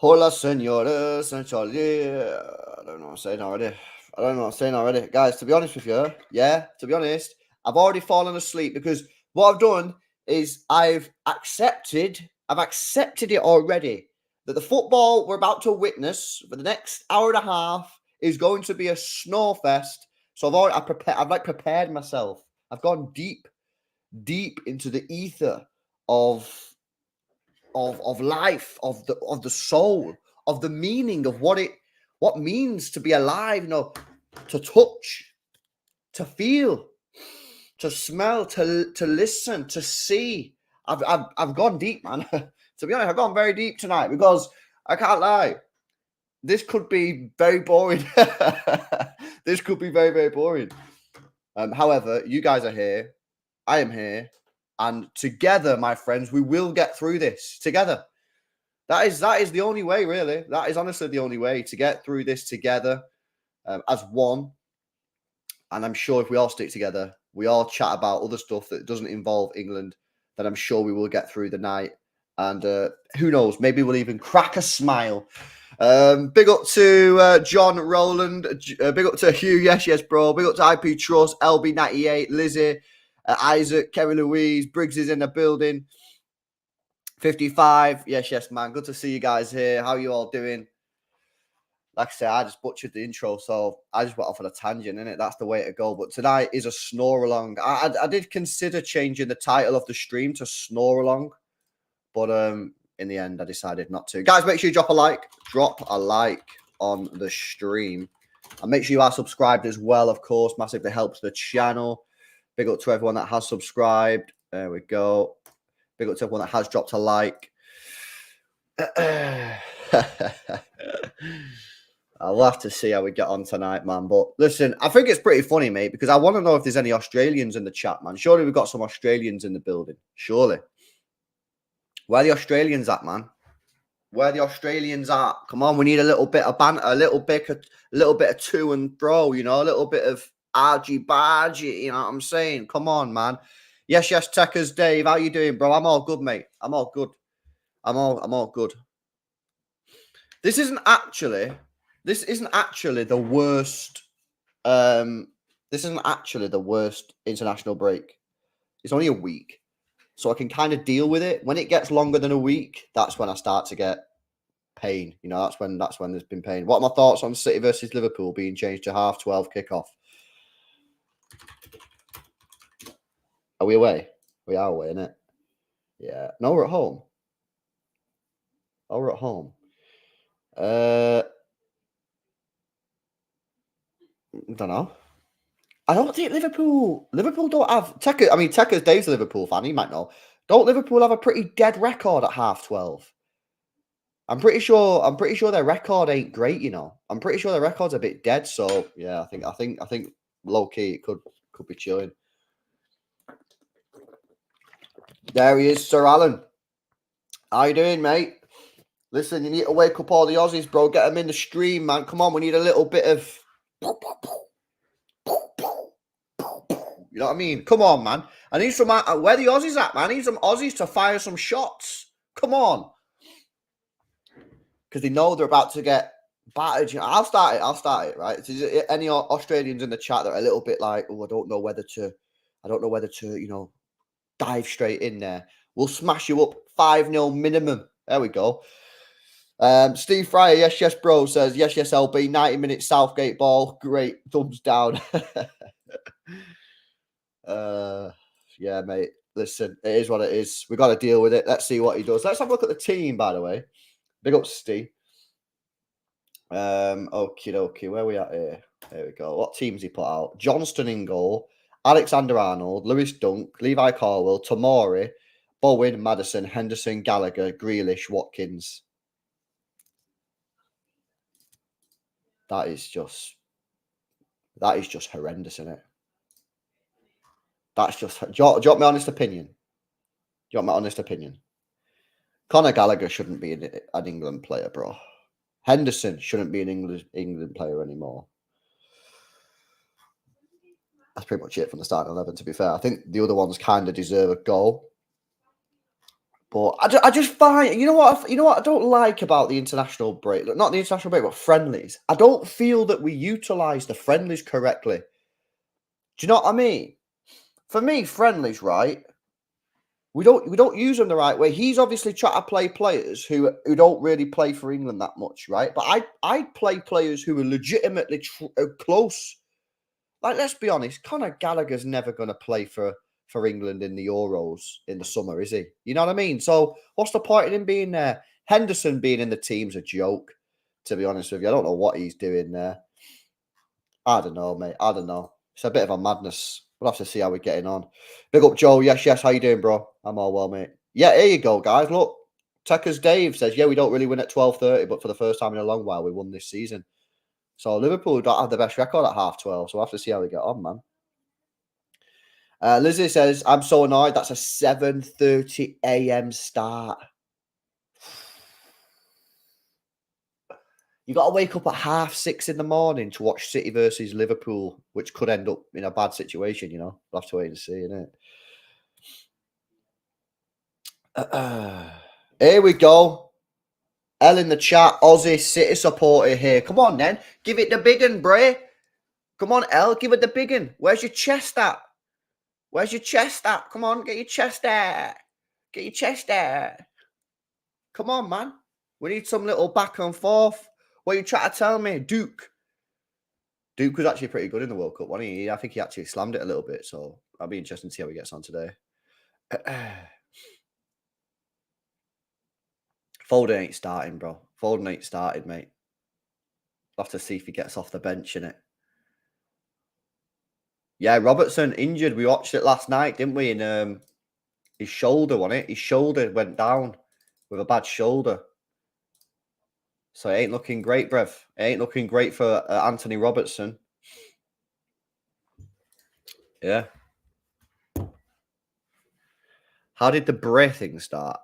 Hola, senora, sensualidad. I don't know what I'm saying already. Guys, to be honest with you, I've already fallen asleep because what I've done is I've accepted it already that the football we're about to witness for the next hour and a half is going to be a snore fest. So I've prepared myself. I've gone deep into the ether of life, of the soul, of the meaning of what means to be alive, to touch, to feel, to smell, to listen, to see. I've gone deep, man. To be honest, I've gone very deep tonight because I can't lie. This could be very boring. This could be very, very boring. However, you guys are here. I am here. And together, my friends, we will get through this together. That is the only way, really. That is honestly the only way to get through this together as one. And I'm sure if we all stick together, we all chat about other stuff that doesn't involve England, then I'm sure we will get through the night. And who knows, maybe we'll even crack a smile. Big up to John Rowland. Big up to Hugh, yes, bro. Big up to IP Trust, LB98, Lizzie, Isaac, Kerry Louise, Briggs is in the building. 55, yes, man. Good to see you guys here. How are you all doing? Like I said, I just butchered the intro, so I just went off on a tangent, innit? That's the way to go. But tonight is a snore along. I did consider changing the title of the stream to snore along, but in the end, I decided not to. Guys, make sure you drop a like. Drop a like on the stream. And make sure you are subscribed as well, of course. Massively helps the channel. Big up to everyone that has subscribed. There we go. Big up to everyone that has dropped a like. I'll have to see how we get on tonight, man. But listen, I think it's pretty funny, mate, because I want to know if there's any Australians in the chat, man. Surely we've got some Australians in the building. Surely. Where are the Australians at, man? Where are the Australians at? Come on, we need a little bit of banter, a little bit of to and fro, a little bit of argy-bargy, you know what I'm saying? Come on, man. Yes, Techers Dave. How you doing, bro? I'm all good, mate. I'm all good. I'm all good. This isn't actually the worst. This isn't actually the worst international break. It's only a week, so I can kind of deal with it. When it gets longer than a week, that's when I start to get pain. That's when there's been pain. What are my thoughts on City versus Liverpool being changed to 12:30 kickoff? Are we away? We are away, innit? Yeah. No, we're at home. Oh, we're at home. I don't know. I don't think Liverpool don't have Tekker. I mean, Tekker's Dave's a Liverpool fan. He might know. Don't Liverpool have a pretty dead record at 12:30? I'm pretty sure their record ain't great. I'm pretty sure their record's a bit dead. So yeah, I think low key it could be chilling. There he is, Sir Alan. How you doing, mate? Listen, you need to wake up all the Aussies, bro. Get them in the stream, man. Come on, we need a little bit of. You know what I mean? Come on, man. I need some. Where the Aussies at, man? I need some Aussies to fire some shots. Come on. Because they know they're about to get battered. I'll start it, right? Any Australians in the chat that are a little bit like, oh, I don't know whether to, dive straight in there. We'll smash you up 5-0 minimum. There we go. Steve Fryer, yes, bro, says, yes, LB, 90 minutes Southgate ball. Great. Thumbs down. Yeah, mate. Listen, it is what it is. We got to deal with it. Let's see what he does. Let's have a look at the team, by the way. Big up, Steve. Okie dokie. Where are we at here? There we go. What teams he put out? Johnston in goal. Alexander Arnold, Lewis Dunk, Levi Carwell, Tomori, Bowen, Madison, Henderson, Gallagher, Grealish, Watkins. That is just horrendous, isn't it? That's just. Do you want my honest opinion? Conor Gallagher shouldn't be an England player, bro. Henderson shouldn't be an England player anymore. That's pretty much it from the starting 11, to be fair. I think the other ones kind of deserve a goal. But I just find, you know what I don't like about the international break, not the international break, but friendlies. I don't feel that we utilise the friendlies correctly. Do you know what I mean? For me, friendlies, right? We don't use them the right way. He's obviously trying to play players who don't really play for England that much, right? But I play players who are legitimately close. Like, let's be honest, Conor Gallagher's never going to play for England in the Euros in the summer, is he? You know what I mean? So what's the point in him being there? Henderson being in the team's a joke, to be honest with you. I don't know what he's doing there. I don't know, mate. I don't know. It's a bit of a madness. We'll have to see how we're getting on. Big up, Joe. Yes, yes. How you doing, bro? I'm all well, mate. Yeah, here you go, guys. Look, Techers Dave says, yeah, we don't really win at 12:30, but for the first time in a long while, we won this season. So Liverpool don't have the best record at 12:30, so we'll have to see how we get on, man. Lizzie says, I'm so annoyed. That's a 7:30 a.m. start. You got to wake up at 6:30 in the morning to watch City versus Liverpool, which could end up in a bad situation, you know. We'll have to wait and see, innit? Here we go. L in the chat, Aussie City supporter here. Come on, then. Give it the big un, Bray. Come on, L. Give it the big un. Where's your chest at? Where's your chest at? Come on, get your chest there. Get your chest there. Come on, man. We need some little back and forth. What are you trying to tell me? Duke was actually pretty good in the World Cup, wasn't he? I think he actually slammed it a little bit, so that'll be interesting to see how he gets on today. Foden ain't starting, bro. Foden ain't started, mate. We'll have to see if he gets off the bench, innit? Yeah, Robertson injured. We watched it last night, didn't we? And his shoulder, wasn't it? His shoulder went down with a bad shoulder. So it ain't looking great, bruv. It ain't looking great for Anthony Robertson. Yeah. How did the Bray thing start?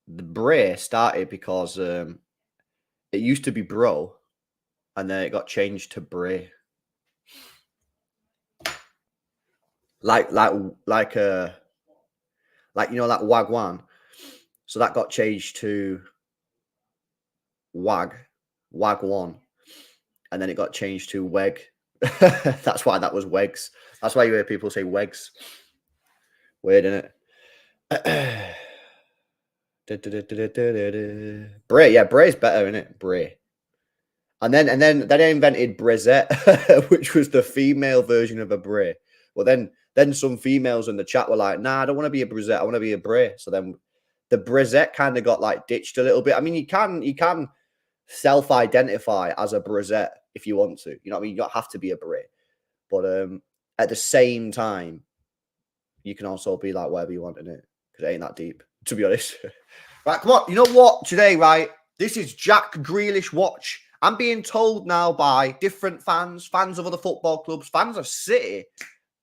The Bray started because it used to be Bro, and then it got changed to Bray. Like you know, that Wagwan. So that got changed to Wagwan, and then it got changed to Weg. That's why that was Wegs. That's why you hear people say Wegs. Weird, isn't it? Bray, yeah, Bray's better, isn't it? Bray. And then they invented Brizette, which was the female version of a Bray. Well, then some females in the chat were like, nah, I don't want to be a Brizette, I want to be a Bray. So then the Brizette kind of got like ditched a little bit. I mean, you can self-identify as a Brizette if you want to. You know what I mean? You don't have to be a Bray. But at the same time, you can also be like whatever you want in it. Because it ain't that deep, to be honest. Right, come on. You know what? Today, right? This is Jack Grealish Watch. I'm being told now by different fans of other football clubs, fans of City,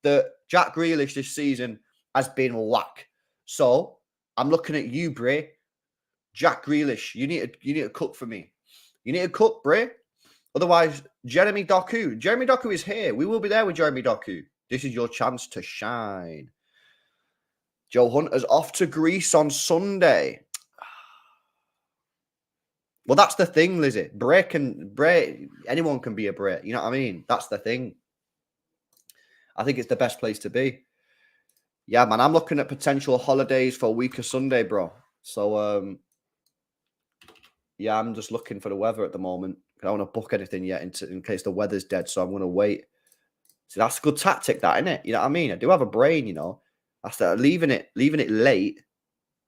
that Jack Grealish this season has been whack. So I'm looking at you, Bray. Jack Grealish, you need to cook for me. You need to cook, Bray. Otherwise, Jeremy Doku. Jeremy Doku is here. We will be there with Jeremy Doku. This is your chance to shine. Joe Hunter's off to Greece on Sunday. Well, that's the thing, Lizzie. Bray, anyone can be a Bray. You know what I mean? That's the thing. I think it's the best place to be. Yeah, man, I'm looking at potential holidays for a week of Sunday, bro. So, yeah, I'm just looking for the weather at the moment. I don't want to book anything yet in case the weather's dead, so I'm going to wait. So that's a good tactic, that, isn't it? You know what I mean? I do have a brain, you know. I start leaving it late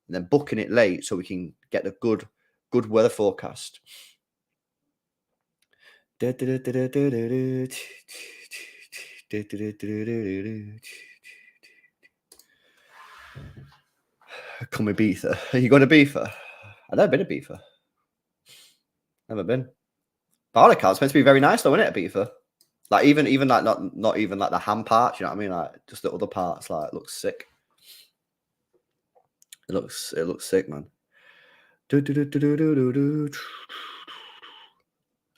and then booking it late so we can get the good weather forecast. Come Ibiza. Are you going to Ibiza? I've never been to Ibiza. Never been. Barleycart's meant to be very nice though, isn't it, Ibiza? Like even like not even like the ham parts, you know what I mean? Like just the other parts, like it looks sick. It looks sick, man.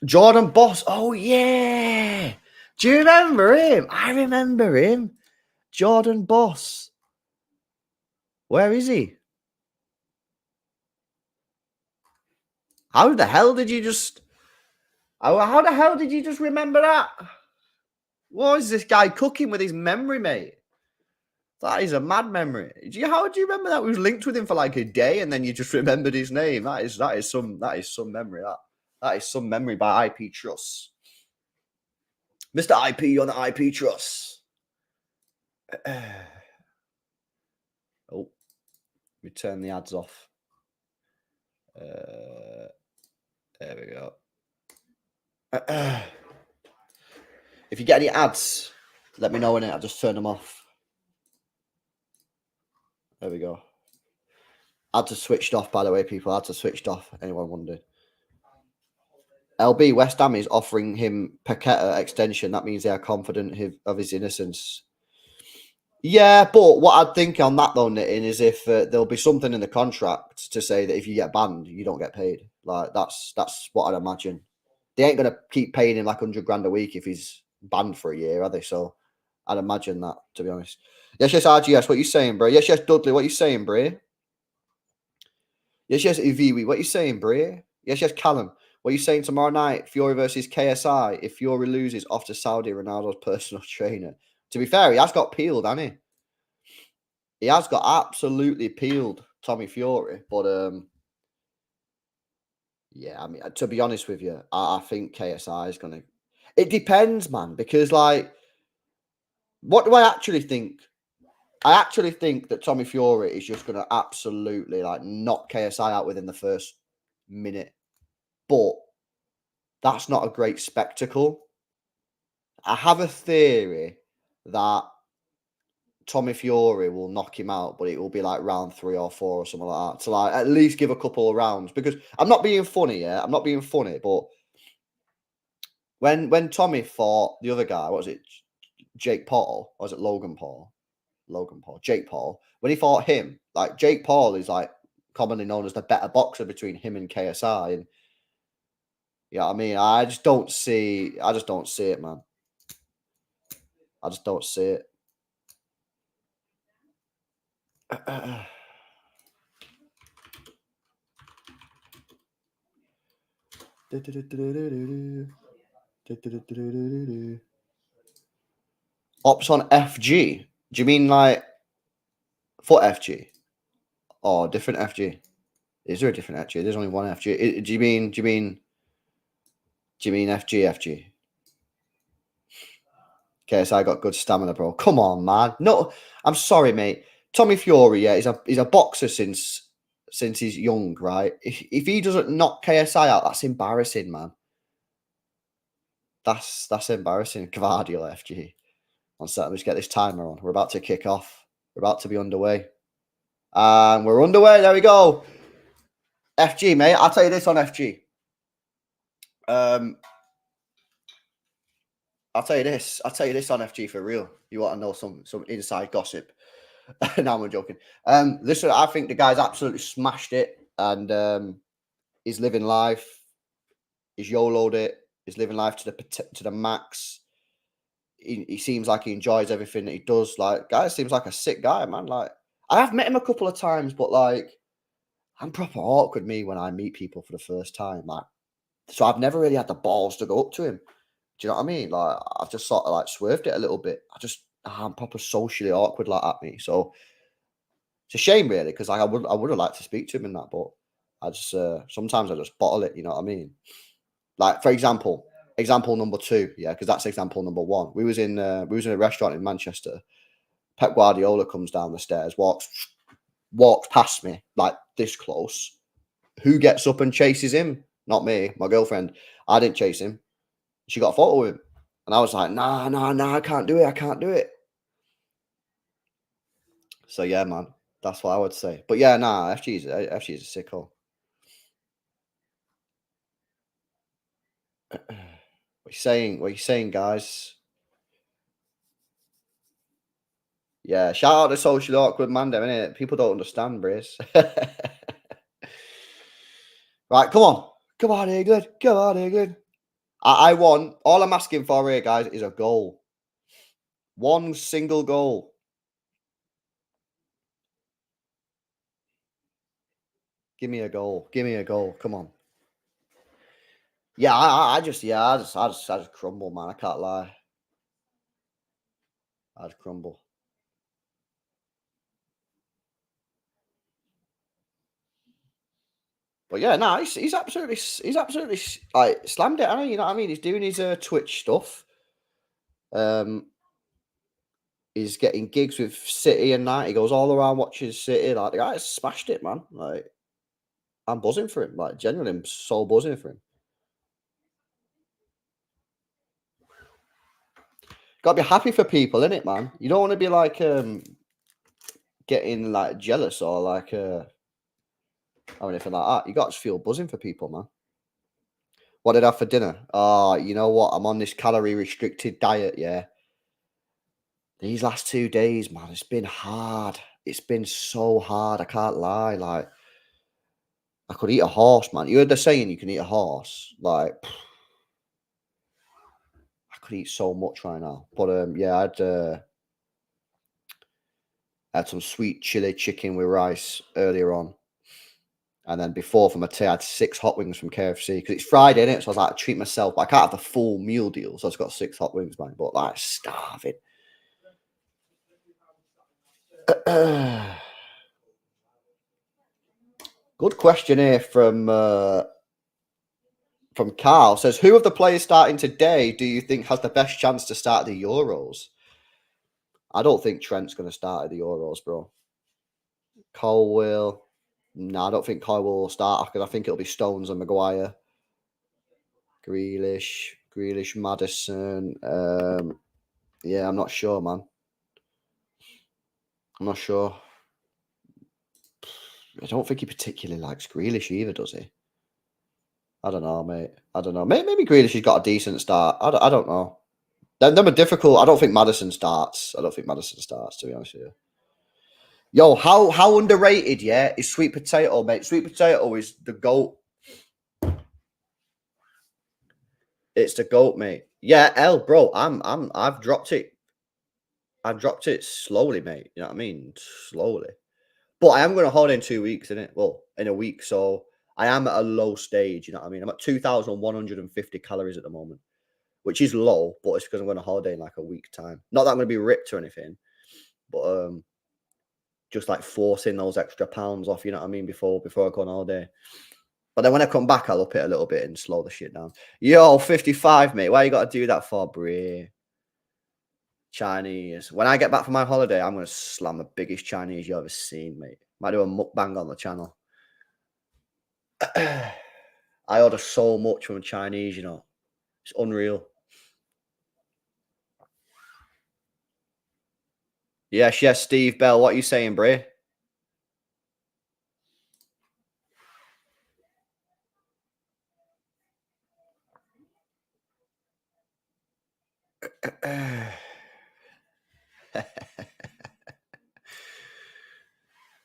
Jordan Boss. Oh yeah. Do you remember him? I remember him. Jordan Boss. Where is he? How the hell did you just? How the hell did you just remember that? What is this guy cooking with his memory, mate? That is a mad memory. How do you remember that? We was linked with him for like a day, and then you just remembered his name. That is some memory. That is some memory by IP Trust. Mr. IP on the IP Trust. Oh, we turn the ads off. There we go. If you get any ads, let me know in it. I'll just turn them off. There we go. Ads are switched off, by the way, people. Ads are switched off. Anyone wondered? LB, West Ham is offering him Paqueta extension. That means they are confident of his innocence. Yeah, but what I'd think on that though, Nitin, is if there'll be something in the contract to say that if you get banned, you don't get paid. Like that's what I'd imagine. They ain't gonna keep paying him like £100,000 a week if he's banned for a year, are they? So I'd imagine that, to be honest. Yes, RGS, what you saying, bro? Yes, Dudley, what you saying, bro? Yes, Iviwi, what you saying, bro? Yes, Callum, what you saying tomorrow night? Fury versus KSI. If Fury loses, off to Saudi, Ronaldo's personal trainer. To be fair, he has got peeled, hasn't he? He has got absolutely peeled, Tommy Fury. But yeah, I mean, to be honest with you, I think KSI is gonna. It depends, man, because like, what do I actually think? I actually think that Tommy Fury is just gonna absolutely like knock KSI out within the first minute, but that's not a great spectacle. I have a theory that Tommy Fury will knock him out, but it will be like round 3 or 4 or something like that. To like at least give a couple of rounds. Because I'm not being funny, yeah. I'm not being funny, but when Tommy fought the other guy, what was it? Jake Paul? Or was it Logan Paul? Logan Paul. Jake Paul. When he fought him, like Jake Paul is like commonly known as the better boxer between him and KSI. And yeah, I mean, I just don't see it, man. I just don't see it. Ops on FG? Do you mean like foot FG? Or different FG? Is there a different FG? There's only one FG. Do you mean FG? Okay, so I got good stamina, bro. Come on, man. No, I'm sorry, mate. Tommy Fury, yeah, he's a boxer since he's young, right? If he doesn't knock KSI out, that's embarrassing, man. That's embarrassing. Guardian FG. One second, let's get this timer on. We're about to kick off. We're about to be underway. And we're underway. There we go. FG, mate. I'll tell you this on FG. I'll tell you this. I'll tell you this on FG for real. You want to know some inside gossip? No, I'm joking. Listen, I think the guy's absolutely smashed it, and he's living life. He's YOLO'd it. He's living life to the max. He seems like he enjoys everything that he does. Like, guy seems like a sick guy, man. Like, I have met him a couple of times, but like, I'm proper awkward me when I meet people for the first time. Like, so I've never really had the balls to go up to him. Do you know what I mean? Like, I've just sort of like swerved it a little bit. I'm proper socially awkward like at me. So it's a shame, really, because like, I would have liked to speak to him in that, but I just sometimes I just bottle it. You know what I mean? Like, for example number 2, yeah, because that's example number 1. We was in a restaurant in Manchester. Pep Guardiola comes down the stairs, walks past me like this close. Who gets up and chases him? Not me, my girlfriend. I didn't chase him. She got a photo with him, and I was like, nah, I can't do it. So yeah, man, that's what I would say. But yeah, nah, FG's a sicko. What are you saying, guys? Yeah, shout out to socially awkward man, innit? People don't understand, Brace. Right, come on, England. Come on, England. I want, all I'm asking for here, guys, is a goal. One single goal. Give me a goal. Come on. Yeah, I just crumble, man. I can't lie. I'd crumble. But yeah, no, he's absolutely like slammed it. I know, you know what I mean. He's doing his Twitch stuff. Um, he's getting gigs with City and that. He goes all around watching City. Like the guy's smashed it, man. Like I'm buzzing for him. Like genuinely, I'm so buzzing for him. Got to be happy for people, innit, man? You don't want to be like getting like jealous or like or anything like that. You got to feel buzzing for people, man. What did I have for dinner? Oh, you know what? I'm on this calorie restricted diet. Yeah, these last 2 days, man, it's been hard. It's been so hard. I can't lie. Like I could eat a horse, man. You heard the saying you can eat a horse. Like I could eat so much right now. But yeah, I had some sweet chili chicken with rice earlier on. And then before for my tea, I had 6 hot wings from KFC because it's Friday, innit? So I was like, treat myself. But I can't have the full meal deal. So I just got 6 hot wings, man. But like, starving. Good question here from Karl. Says, who of the players starting today do you think has the best chance to start the Euros? I don't think Trent's going to start at the Euros, bro. Cole will. No, I don't think Cole will start because I think it'll be Stones and Maguire. Grealish, Madison. Yeah, I'm not sure, man. I'm not sure. I don't think he particularly likes Grealish either, does he? I don't know, mate. I don't know. Maybe Grealish has got a decent start. I don't know. Them are difficult. I don't think Madison starts. I don't think Madison starts, to be honest with you. Yo, how underrated, yeah, is sweet potato, mate? Sweet potato is the goat. It's the goat, mate. Yeah, L, bro. I've dropped it. I've dropped it slowly, mate. You know what I mean? Slowly. But I am going to hold in 2 weeks, in it. Well, in a week. So I am at a low stage. You know what I mean? I'm at 2,150 calories at the moment, which is low, but it's because I'm going to holiday in like a week time. Not that I'm going to be ripped or anything, but just like forcing those extra pounds off. You know what I mean? Before I go on holiday. But then when I come back, I'll up it a little bit and slow the shit down. Yo, 55, mate. Why you got to do that for, Brie? Chinese. When I get back from my holiday, I'm going to slam the biggest Chinese you ever seen, mate. Might do a mukbang on the channel. I order so much from Chinese, you know. It's unreal. Yes, Steve Bell. What are you saying, Brie?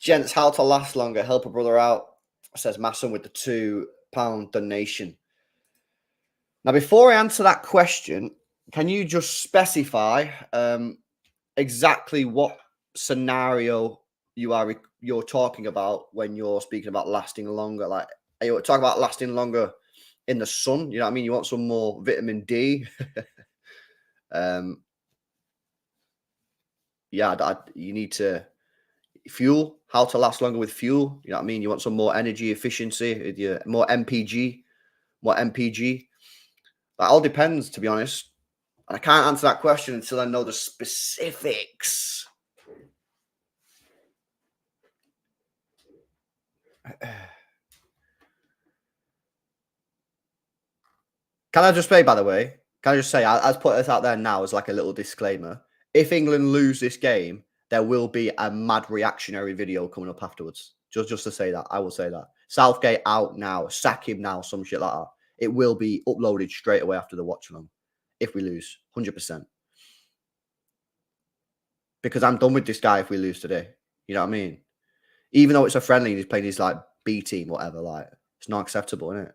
Gents, how to last longer. Help a brother out, says Masson with the £2 donation. Now, before I answer that question, can you just specify exactly what scenario you're talking about when you're speaking about lasting longer? Like, are you talking about lasting longer in the sun? You know what I mean? You want some more vitamin D? Yeah, you need to fuel. How to last longer with fuel? You know what I mean? You want some more energy efficiency with your more MPG, more MPG. That all depends, to be honest. I can't answer that question until I know the specifics. Can I just say, by the way, can I just say, I'll put this out there now as like a little disclaimer. If England lose this game, there will be a mad reactionary video coming up afterwards. Just to say that. I will say that. Southgate out now. Sack him now. Some shit like that. It will be uploaded straight away after the watch-along if we lose. 100%. Because I'm done with this guy if we lose today. You know what I mean? Even though it's a friendly and he's playing his like B team, whatever, like it's not acceptable, isn't it?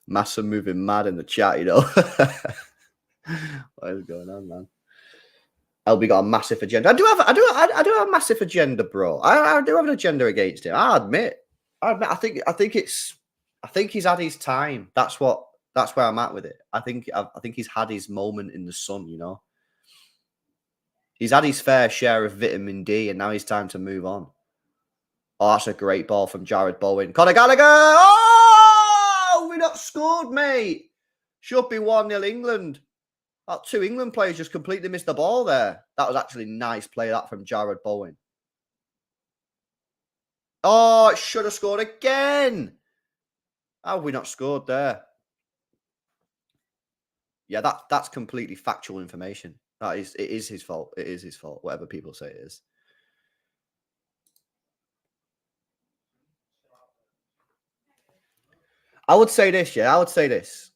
Massa moving mad in the chat, you know. What is going on, man? LB got a massive agenda. I do have a massive agenda, bro. I do have an agenda against him. I admit. I think he's had his time. That's where I'm at with it. I think he's had his moment in the sun, you know. He's had his fair share of vitamin D, and now it's time to move on. Oh, that's a great ball from Jared Bowen. Conor Gallagher! Oh! We not scored, mate. Should be 1-0 England. That 2 England players just completely missed the ball there. That was actually nice play, that from Jared Bowen. Oh, it should have scored again. How have we not scored there? Yeah, that's completely factual information. It is his fault. It is his fault, whatever people say it is. I would say this, yeah. I would say this.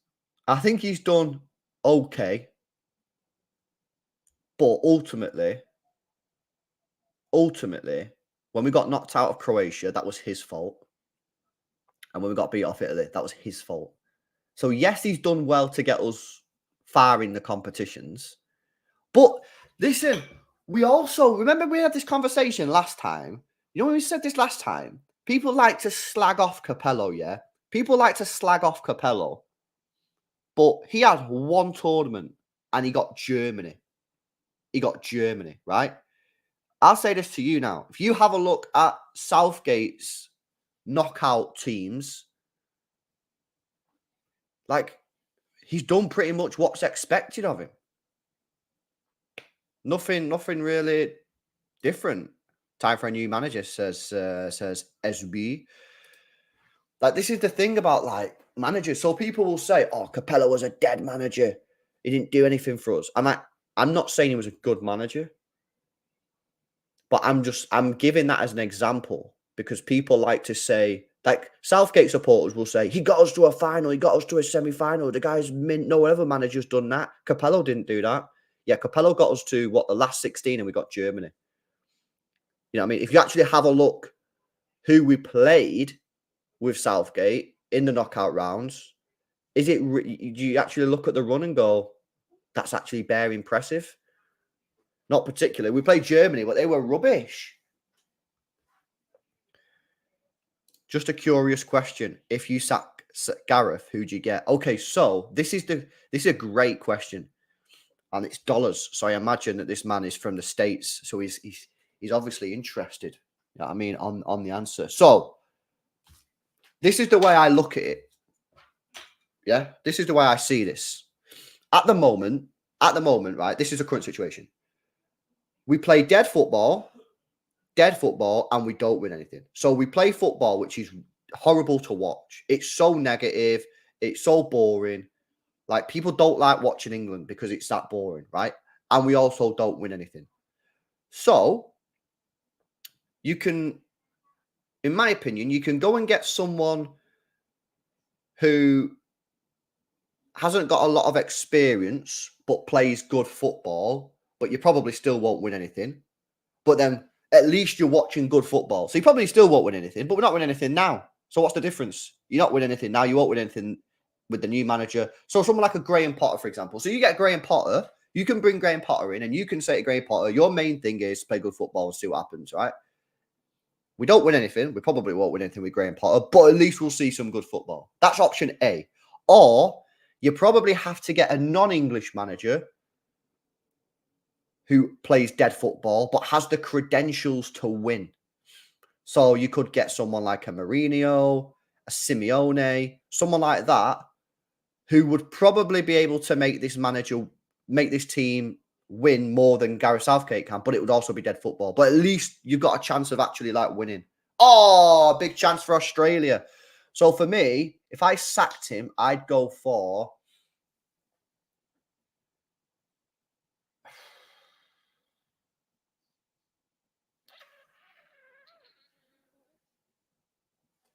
I think he's done okay. But ultimately, when we got knocked out of Croatia, that was his fault. And when we got beat off Italy, that was his fault. So yes, he's done well to get us far in the competitions. But listen, we also, remember we had this conversation last time. You know when we said this last time? People like to slag off Capello, yeah? People like to slag off Capello. But he had 1 tournament and he got Germany. Right? I'll say this to you now. If you have a look at Southgate's knockout teams, like, he's done pretty much what's expected of him. Nothing really different. Time for a new manager, says SB. Like, this is the thing about, like, managers. So people will say, oh, Capello was a dead manager. He didn't do anything for us. I'm not saying he was a good manager. But I'm giving that as an example because people like to say, like, Southgate supporters will say, he got us to a final, he got us to a semi-final. The guy's mint, no other manager's done that. Capello didn't do that. Yeah, Capello got us to, the last 16 and we got Germany. You know what I mean? If you actually have a look who we played with Southgate in the knockout rounds, do you actually look at the run and go, that's actually bare impressive? Not particularly. We played Germany, but they were rubbish. Just a curious question. If you sack Gareth, who'd you get? Okay, so this is a great question. And it's dollars. So I imagine that this man is from the States. So he's obviously interested. You know what I mean? On the answer. So this is the way I look at it. Yeah. This is the way I see this. At the moment, right? This is the current situation. We play dead football, and we don't win anything. So we play football, which is horrible to watch. It's so negative. It's so boring. Like, people don't like watching England because it's that boring, right? And we also don't win anything. So you can, in my opinion, you can go and get someone who hasn't got a lot of experience but plays good football, but you probably still won't win anything. But then at least you're watching good football. So you probably still won't win anything, but we're not winning anything now. So what's the difference? You're not winning anything now. You won't win anything with the new manager. So someone like a Graham Potter, for example. So you get Graham Potter, you can bring Graham Potter in and you can say to Graham Potter, your main thing is play good football and see what happens, right? We don't win anything. We probably won't win anything with Graham Potter, but at least we'll see some good football. That's option A. Or you probably have to get a non-English manager who plays dead football but has the credentials to win. So you could get someone like a Mourinho, a Simeone, someone like that, who would probably be able to make this team win more than Gareth Southgate can, but it would also be dead football. But at least you've got a chance of actually, like, winning. Oh, big chance for Australia. So for me, if I sacked him, I'd go for...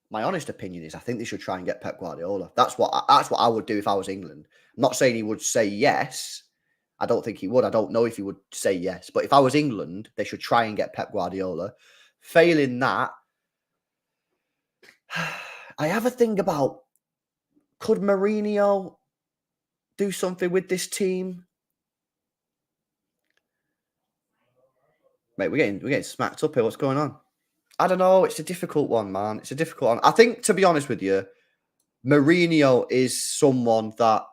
My honest opinion is I think they should try and get Pep Guardiola. That's what I would do if I was England. I'm not saying he would say yes. I don't think he would. I don't know if he would say yes. But if I was England, they should try and get Pep Guardiola. Failing that, I have a thing about could Mourinho do something with this team? Mate, we're getting smacked up here. What's going on? I don't know. It's a difficult one, man. It's a difficult one. I think, to be honest with you, Mourinho is someone that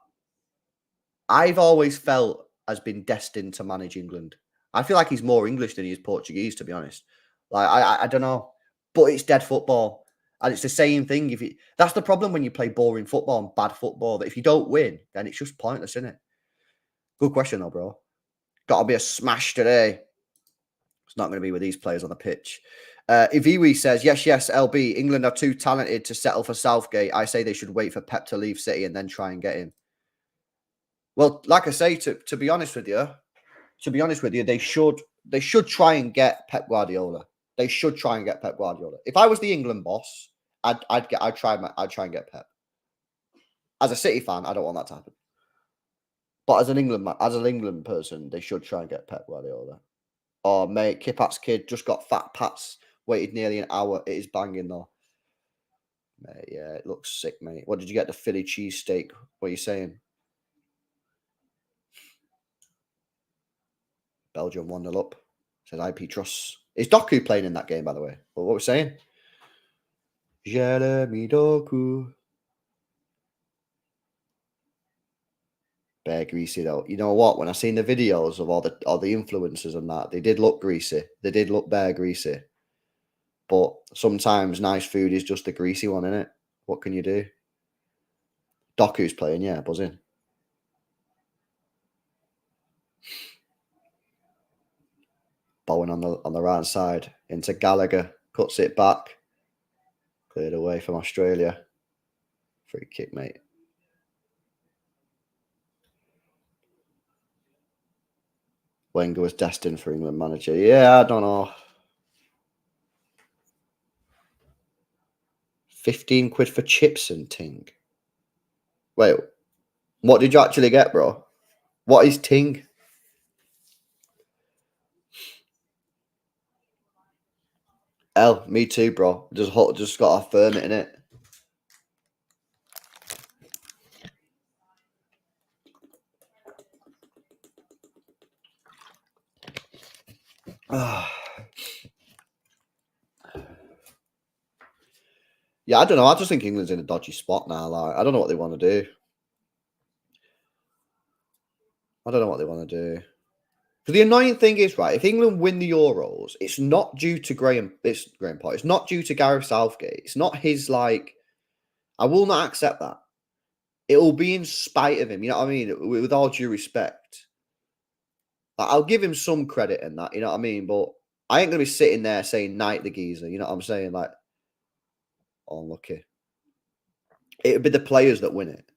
I've always felt has been destined to manage England. I feel like he's more English than he is Portuguese, to be honest. Like I don't know, but it's dead football, and it's the same thing. If you that's the problem when you play boring football and bad football. That if you don't win, then it's just pointless, isn't it? Good question though, bro. Got to be a smash today. It's not going to be with these players on the pitch. Iviwi says, yes, LB. England are too talented to settle for Southgate. I say they should wait for Pep to leave City and then try and get him. Well, like I say, to be honest with you, they should try and get Pep Guardiola. They should try and get Pep Guardiola. If I was the England boss, I'd try and get Pep. As a City fan, I don't want that to happen. But as an England person, they should try and get Pep Guardiola. Oh, mate, Kipat's kid just got fat pats. Waited nearly an hour. It is banging, though. Mate, yeah, it looks sick, mate. What did you get? The Philly cheesesteak? What are you saying? Belgium 1-0 up. Says IP Truss. Is Doku playing in that game, by the way? Well, what we're saying? Jeremy Doku. Bare greasy, though. You know what? When I seen the videos of all the influencers and that, they did look greasy. They did look bare greasy. But sometimes nice food is just the greasy one, isn't it? What can you do? Doku's playing, yeah, buzzing. Bowen on the right side into Gallagher, cuts it back, cleared away from Australia. Free kick, mate. Wenger was destined for England manager. Yeah, I don't know. 15 quid for chips and ting. Wait, what did you actually get, bro? What is ting? L, me too, bro. Just got to firm it in it. Yeah, I don't know. I just think England's in a dodgy spot now. Like, I don't know what they want to do. Because the annoying thing is, right, if England win the Euros, it's not due to Graham Potter. It's not due to Gareth Southgate. It's not his, like, I will not accept that. It will be in spite of him. You know what I mean? With all due respect. Like, I'll give him some credit in that. You know what I mean? But I ain't going to be sitting there saying, "Knight the geezer." You know what I'm saying? Like, unlucky. It would be the players that win it.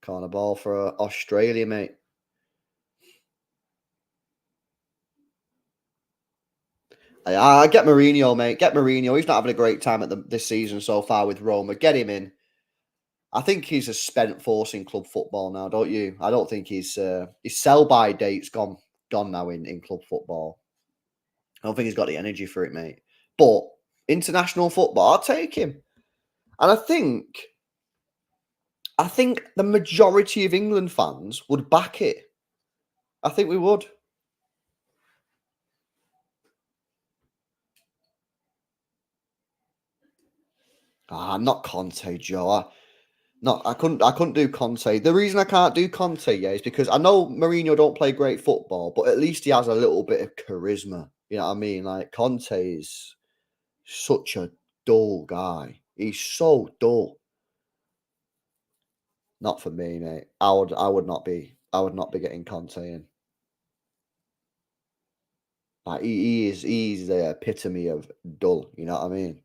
Corner ball for Australia, mate. I get Mourinho, mate. Get Mourinho. He's not having a great time at this season so far with Roma. Get him in. I think he's a spent force in club football now, don't you? I don't think his sell-by date's gone now in club football. I don't think he's got the energy for it, mate. But international football, I'll take him. And I think the majority of England fans would back it. I think we would. Not Conte, Joe. I couldn't do Conte. The reason I can't do Conte, yeah, is because I know Mourinho don't play great football, but at least he has a little bit of charisma. You know what I mean? Like Conte is such a dull guy. He's so dull. Not for me, mate. I would not be getting Conte in. Like he's the epitome of dull. You know what I mean?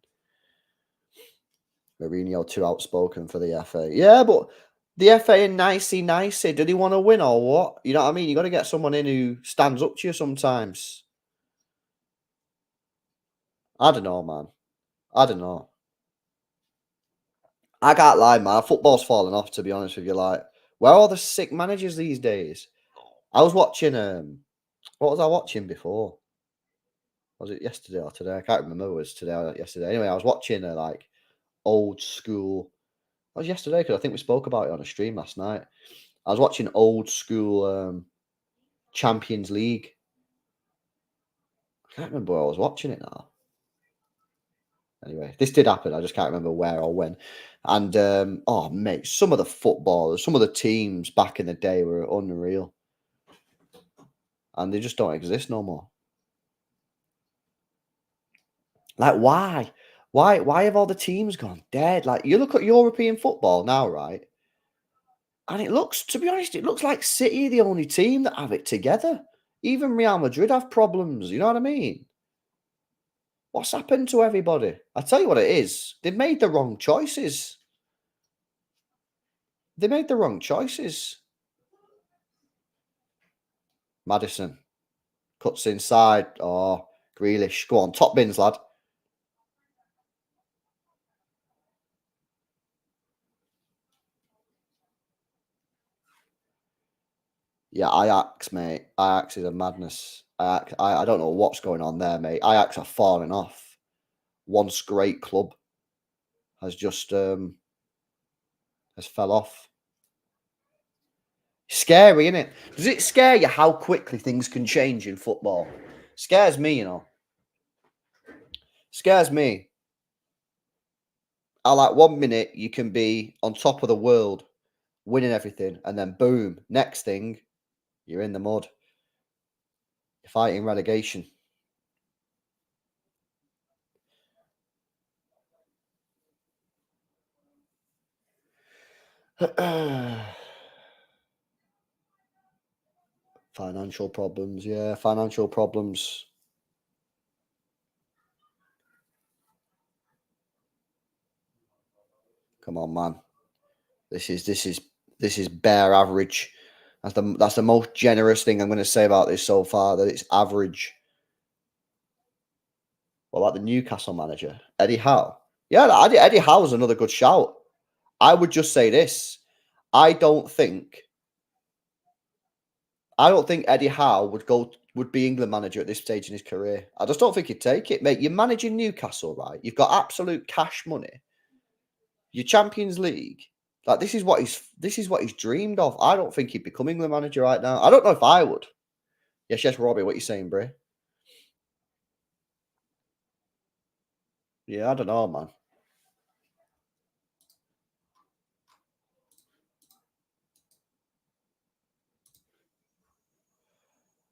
Mourinho too outspoken for the FA. Yeah, but the FA and nicey. Did he want to win or what? You know what I mean? You got to get someone in who stands up to you sometimes. I don't know, man. I don't know. I can't lie, man. Football's falling off, to be honest with you. Like, Where are all the sick managers these days? I was watching. What was I watching before? Was it yesterday or today? I can't remember. It was today or yesterday. Anyway, I was watching like old school. It was yesterday because I think we spoke about it on a stream last night. I was watching old school Champions League. I can't remember where I was watching it now. Anyway, this did happen. I just can't remember where or when. And oh mate, some of the footballers, some of the teams back in the day were unreal, and they just don't exist no more. Like why? Why have all the teams gone dead? Like you look at European football now, right? And it looks, to be honest, it looks like City are the only team that have it together. Even Real Madrid have problems. You know what I mean? What's happened to everybody? I tell you what it is. They've made the wrong choices. They made the wrong choices. Maddison cuts inside. Oh, Grealish. Go on, top bins, lad. Yeah, Ajax, mate. Ajax is a madness. I don't know what's going on there, mate. Ajax are falling off. Once great club has just has fell off. Scary, isn't it? Does it scare you how quickly things can change in football? Scares me, you know. Scares me. I like 1 minute you can be on top of the world, winning everything, and then boom, next thing, you're in the mud. You're fighting relegation. Financial problems, yeah, financial problems. Come on, man. This is bare average. That's the most generous thing I'm going to say about this so far. That it's average. What about the Newcastle manager, Eddie Howe? Yeah, Eddie Howe's another good shout. I would just say this: I don't think Eddie Howe would be England manager at this stage in his career. I just don't think he'd take it, mate. You're managing Newcastle, right? You've got absolute cash money. Your Champions League. Like this is what he's dreamed of. I don't think he'd become England manager right now. I don't know if I would. Yes, Robbie. What you saying, Bray? Yeah, I don't know, man.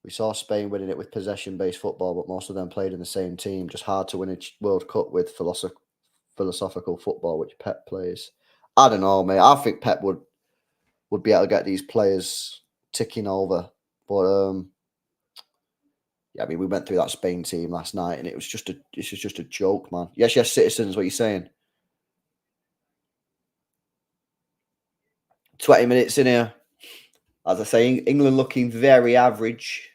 We saw Spain winning it with possession-based football, but most of them played in the same team. Just hard to win a World Cup with philosophical football, which Pep plays. I don't know, mate. I think Pep would be able to get these players ticking over, but yeah, I mean, we went through that Spain team last night, and it was just a joke, man. Yes, citizens. What are you saying? 20 minutes in here. As I say, England looking very average.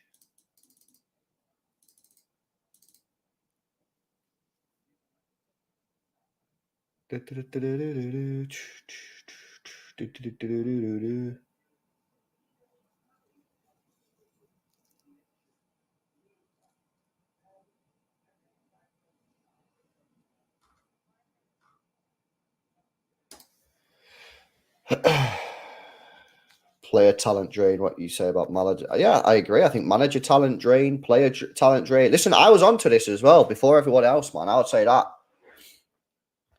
Player talent drain. What you say about manager? Yeah, I agree. I think manager talent drain, player talent drain. Listen, I was onto this as well before everyone else, man. I would say that.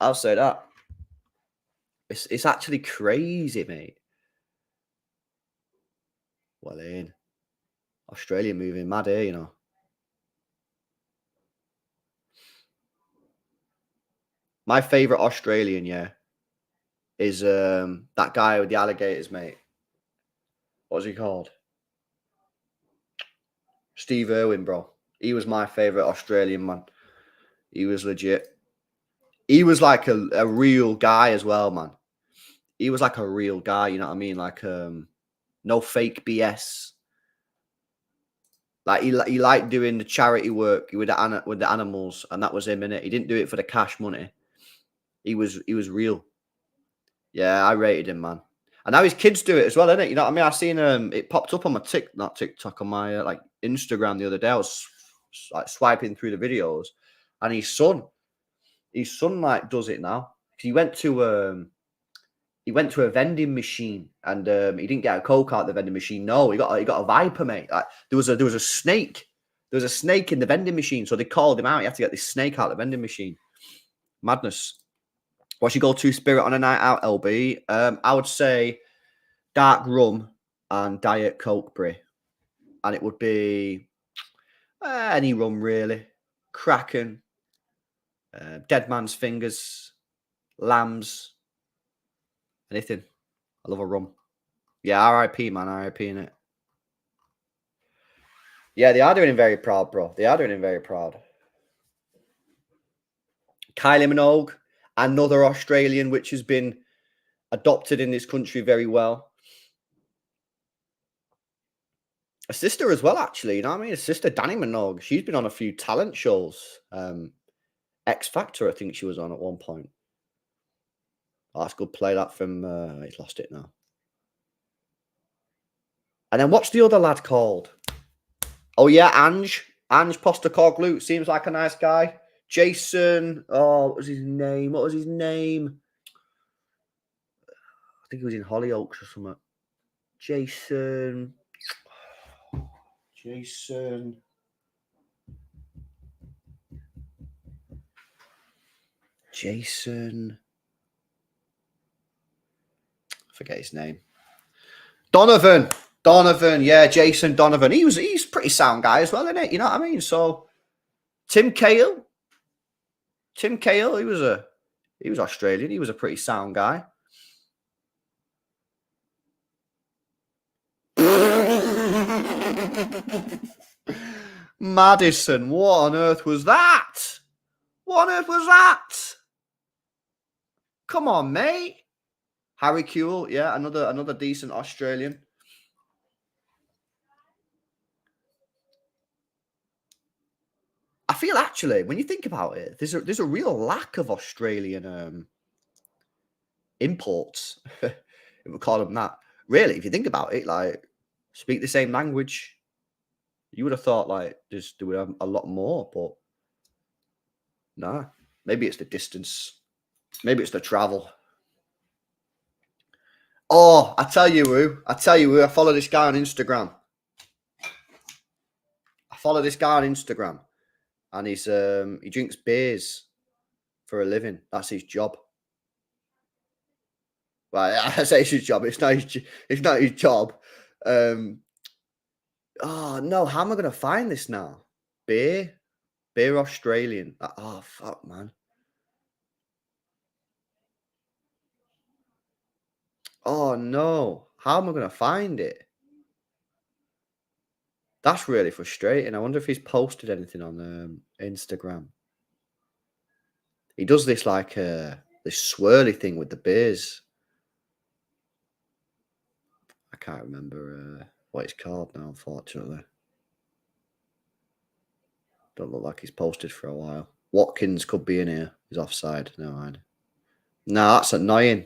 I'll say that. It's actually crazy, mate. Well, in Australia moving mad here, you know. My favorite Australian, yeah, is that guy with the alligators, mate. What's he called? Steve Irwin, bro. He was my favorite Australian man. He was legit. He was like a real guy as well, man. He was like a real guy, you know what I mean? Like no fake BS. Like he liked doing the charity work with the animals, and that was him in it. He didn't do it for the cash money. He was real. Yeah, I rated him, man. And now his kids do it as well, innit? You know what I mean? I seen it popped up on my not TikTok, on my like Instagram the other day. I was like swiping through the videos, and his son like does it now. He went to a vending machine, and he didn't get a Coke out the vending machine. No, he got a Viper, mate. Like, there was a snake. There was a snake in the vending machine, so they called him out. He had to get this snake out of the vending machine. Madness. What's your go-to spirit on a night out, LB? I would say dark rum and Diet Coke, Brie. And it would be any rum, really. Kraken, Dead Man's Fingers, Lambs, anything. I love a rum. Yeah, R.I.P., man. R.I.P. in it. Yeah, they are doing him very proud, bro. They are doing him very proud. Kylie Minogue, another Australian which has been adopted in this country very well. A sister as well, actually. You know what I mean? A sister, Danny Minogue. She's been on a few talent shows. X Factor, I think she was on at one point. Oh, that's good play, that from... he's lost it now. And then what's the other lad called? Oh, yeah, Ange Postacoglu. Seems like a nice guy. Jason... Oh, what was his name? I think he was in Hollyoaks or something. Jason... forget his name. Donovan, yeah, Jason Donovan. He's pretty sound guy as well, isn't it? You know what I mean? So Tim Cahill, he was Australian. He was a pretty sound guy. Madison, what on earth was that? Come on, mate. Harry Kewell, yeah, another decent Australian. I feel actually, when you think about it, there's a real lack of Australian imports, if we call them that. Really, if you think about it, like speak the same language, you would have thought like there would have a lot more, but nah. Maybe it's the distance. Maybe it's the travel. Oh, I tell you who. I follow this guy on Instagram. And he drinks beers for a living. That's his job. Well, I say it's his job. It's not his job. Oh no, how am I gonna find this now? Beer Australian. Oh fuck, man. Oh no, how am I gonna find it? That's really frustrating. I wonder if he's posted anything on Instagram. He does this like this swirly thing with the beers. I can't remember what it's called now, unfortunately. Don't look like he's posted for a while. Watkins could be in here. He's offside. No mind. No, that's annoying.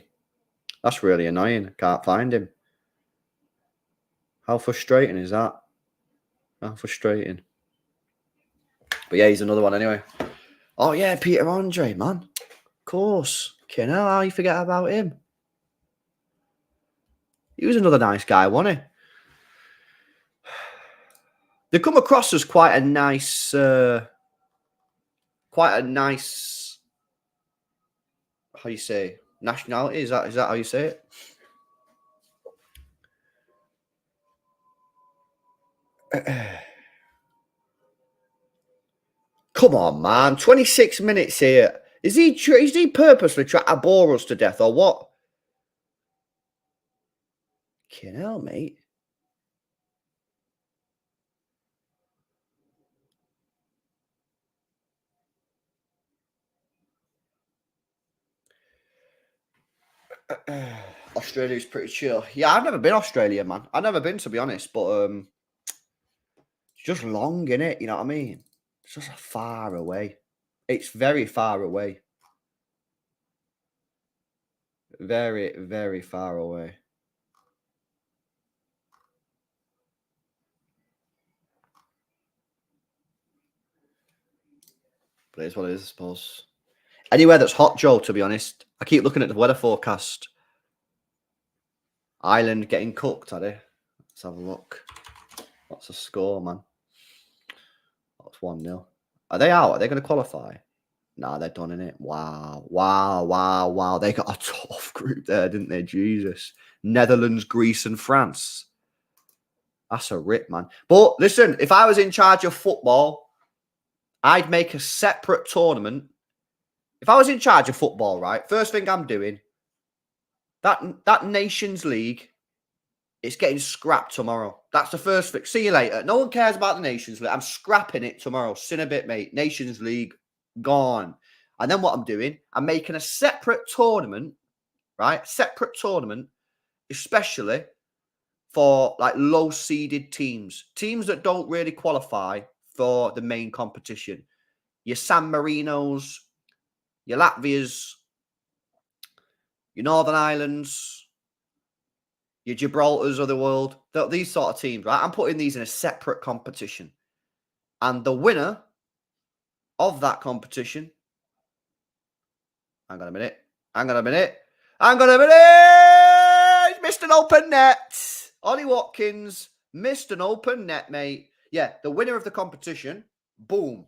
That's really annoying. Can't find him. How frustrating is that? How frustrating. But yeah, he's another one anyway. Oh yeah, Peter Andre, man. Of course. Okay, now how you forget about him? He was another nice guy, wasn't he? They come across as quite a nice how you say nationality. Is that how you say it? Come on, man. 26 minutes here. Is he purposely trying to bore us to death or what? Fucking hell, mate. Australia's pretty chill. Yeah, I've never been Australia, man. I've never been, to be honest, but it's just long, innit? You know what I mean? It's just far away. It's very far away. Very, very far away. It is what it is, I suppose. Anywhere that's hot, Joe, to be honest. I keep looking at the weather forecast. Ireland getting cooked, are they? Let's have a look. What's the score, man? That's 1-0. Are they out? Are they going to qualify? Nah, they're done in it. Wow. They got a tough group there, didn't they? Jesus. Netherlands, Greece, and France. That's a rip, man. But listen, if I was in charge of football, I'd make a separate tournament. If I was in charge of football, right, first thing I'm doing, that Nations League, it's getting scrapped tomorrow. That's the first thing. See you later. No one cares about the Nations League. I'm scrapping it tomorrow. Sin a bit, mate. Nations League, gone. And then what I'm doing, I'm making a separate tournament, right? Separate tournament, especially for like low-seeded teams. Teams that don't really qualify for the main competition. Your San Marinos, your Latvias, your Northern Islands, your Gibraltars of the world. These sort of teams, right? I'm putting these in a separate competition. And the winner of that competition, hang on a minute, missed an open net. Ollie Watkins missed an open net, mate. Yeah, the winner of the competition, boom,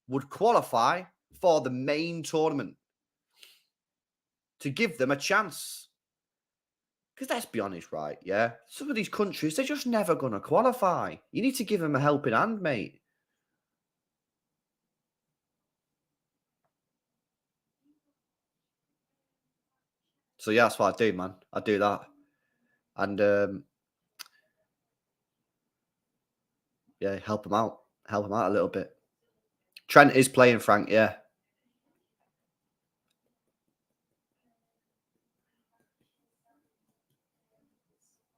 would qualify for the main tournament to give them a chance. Because let's be honest, right? Yeah, some of these countries, they're just never going to qualify. You need to give them a helping hand, mate. So yeah, that's what I do, man. I do that. And yeah, help them out. Help them out a little bit. Trent is playing, Frank, yeah.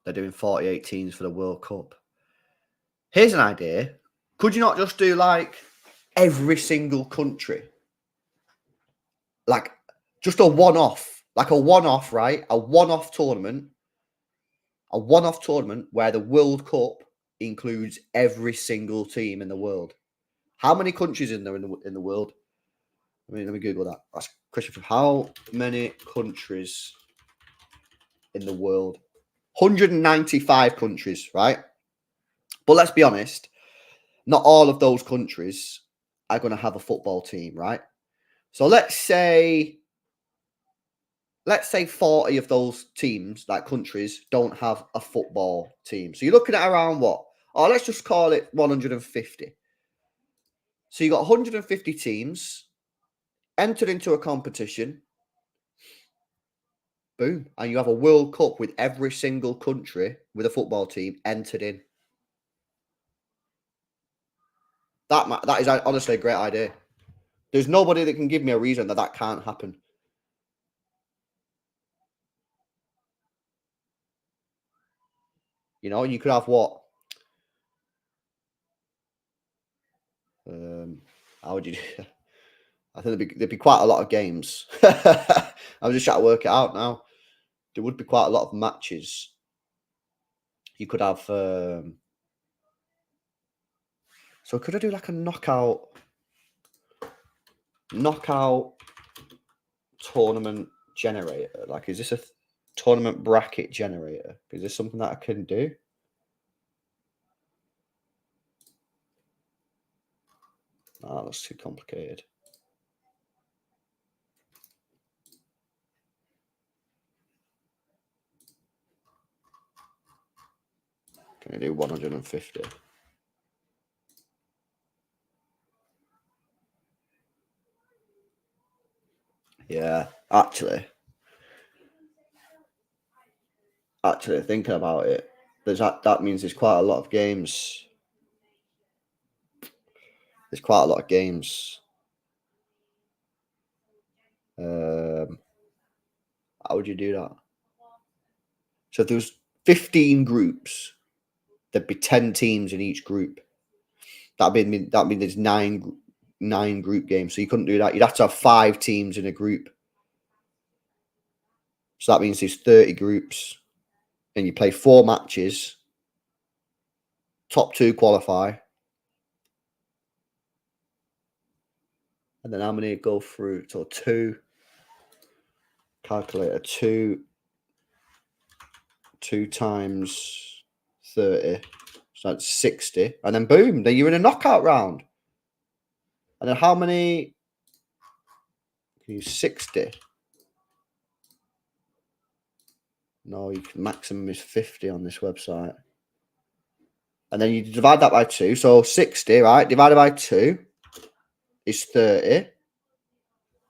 They're doing 48 teams for the World Cup. Here's an idea. Could you not just do like every single country? Like just a one-off. Like a one-off, right? A one-off tournament. A one-off tournament where the World Cup includes every single team in the world. How many countries in there in the world? Let me Google that. That's Christopher. How many countries in the world? 195 countries, right? But let's be honest, not all of those countries are going to have a football team, right? So let's say 40 of those teams, like countries, don't have a football team. So you're looking at around what? Oh, let's just call it 150. So you got 150 teams entered into a competition. Boom. And you have a World Cup with every single country with a football team entered in. That is honestly a great idea. There's nobody that can give me a reason that can't happen. You know, you could have what? How would you do? I think there'd be quite a lot of games. I was just trying to work it out now. There would be quite a lot of matches. You could have. So could I do like a knockout tournament generator? Like, is this a tournament bracket generator? Is this something that I can do? Oh, that's too complicated. Can I do 150? Yeah, actually thinking about it, that means there's quite a lot of games. There's quite a lot of games. How would you do that? So if there was 15 groups, there'd be 10 teams in each group. That'd mean there's nine group games. So you couldn't do that. You'd have to have 5 teams in a group. So that means there's 30 groups, and you play 4 matches. Top 2 qualify. And then how many go through? So 2. Calculator 2 times 30. So that's 60. And then boom, then you're in a knockout round. And then how many? Can you 60? No, maximum is 50 on this website. And then you divide that by 2. So 60, right? Divided by 2 is 30.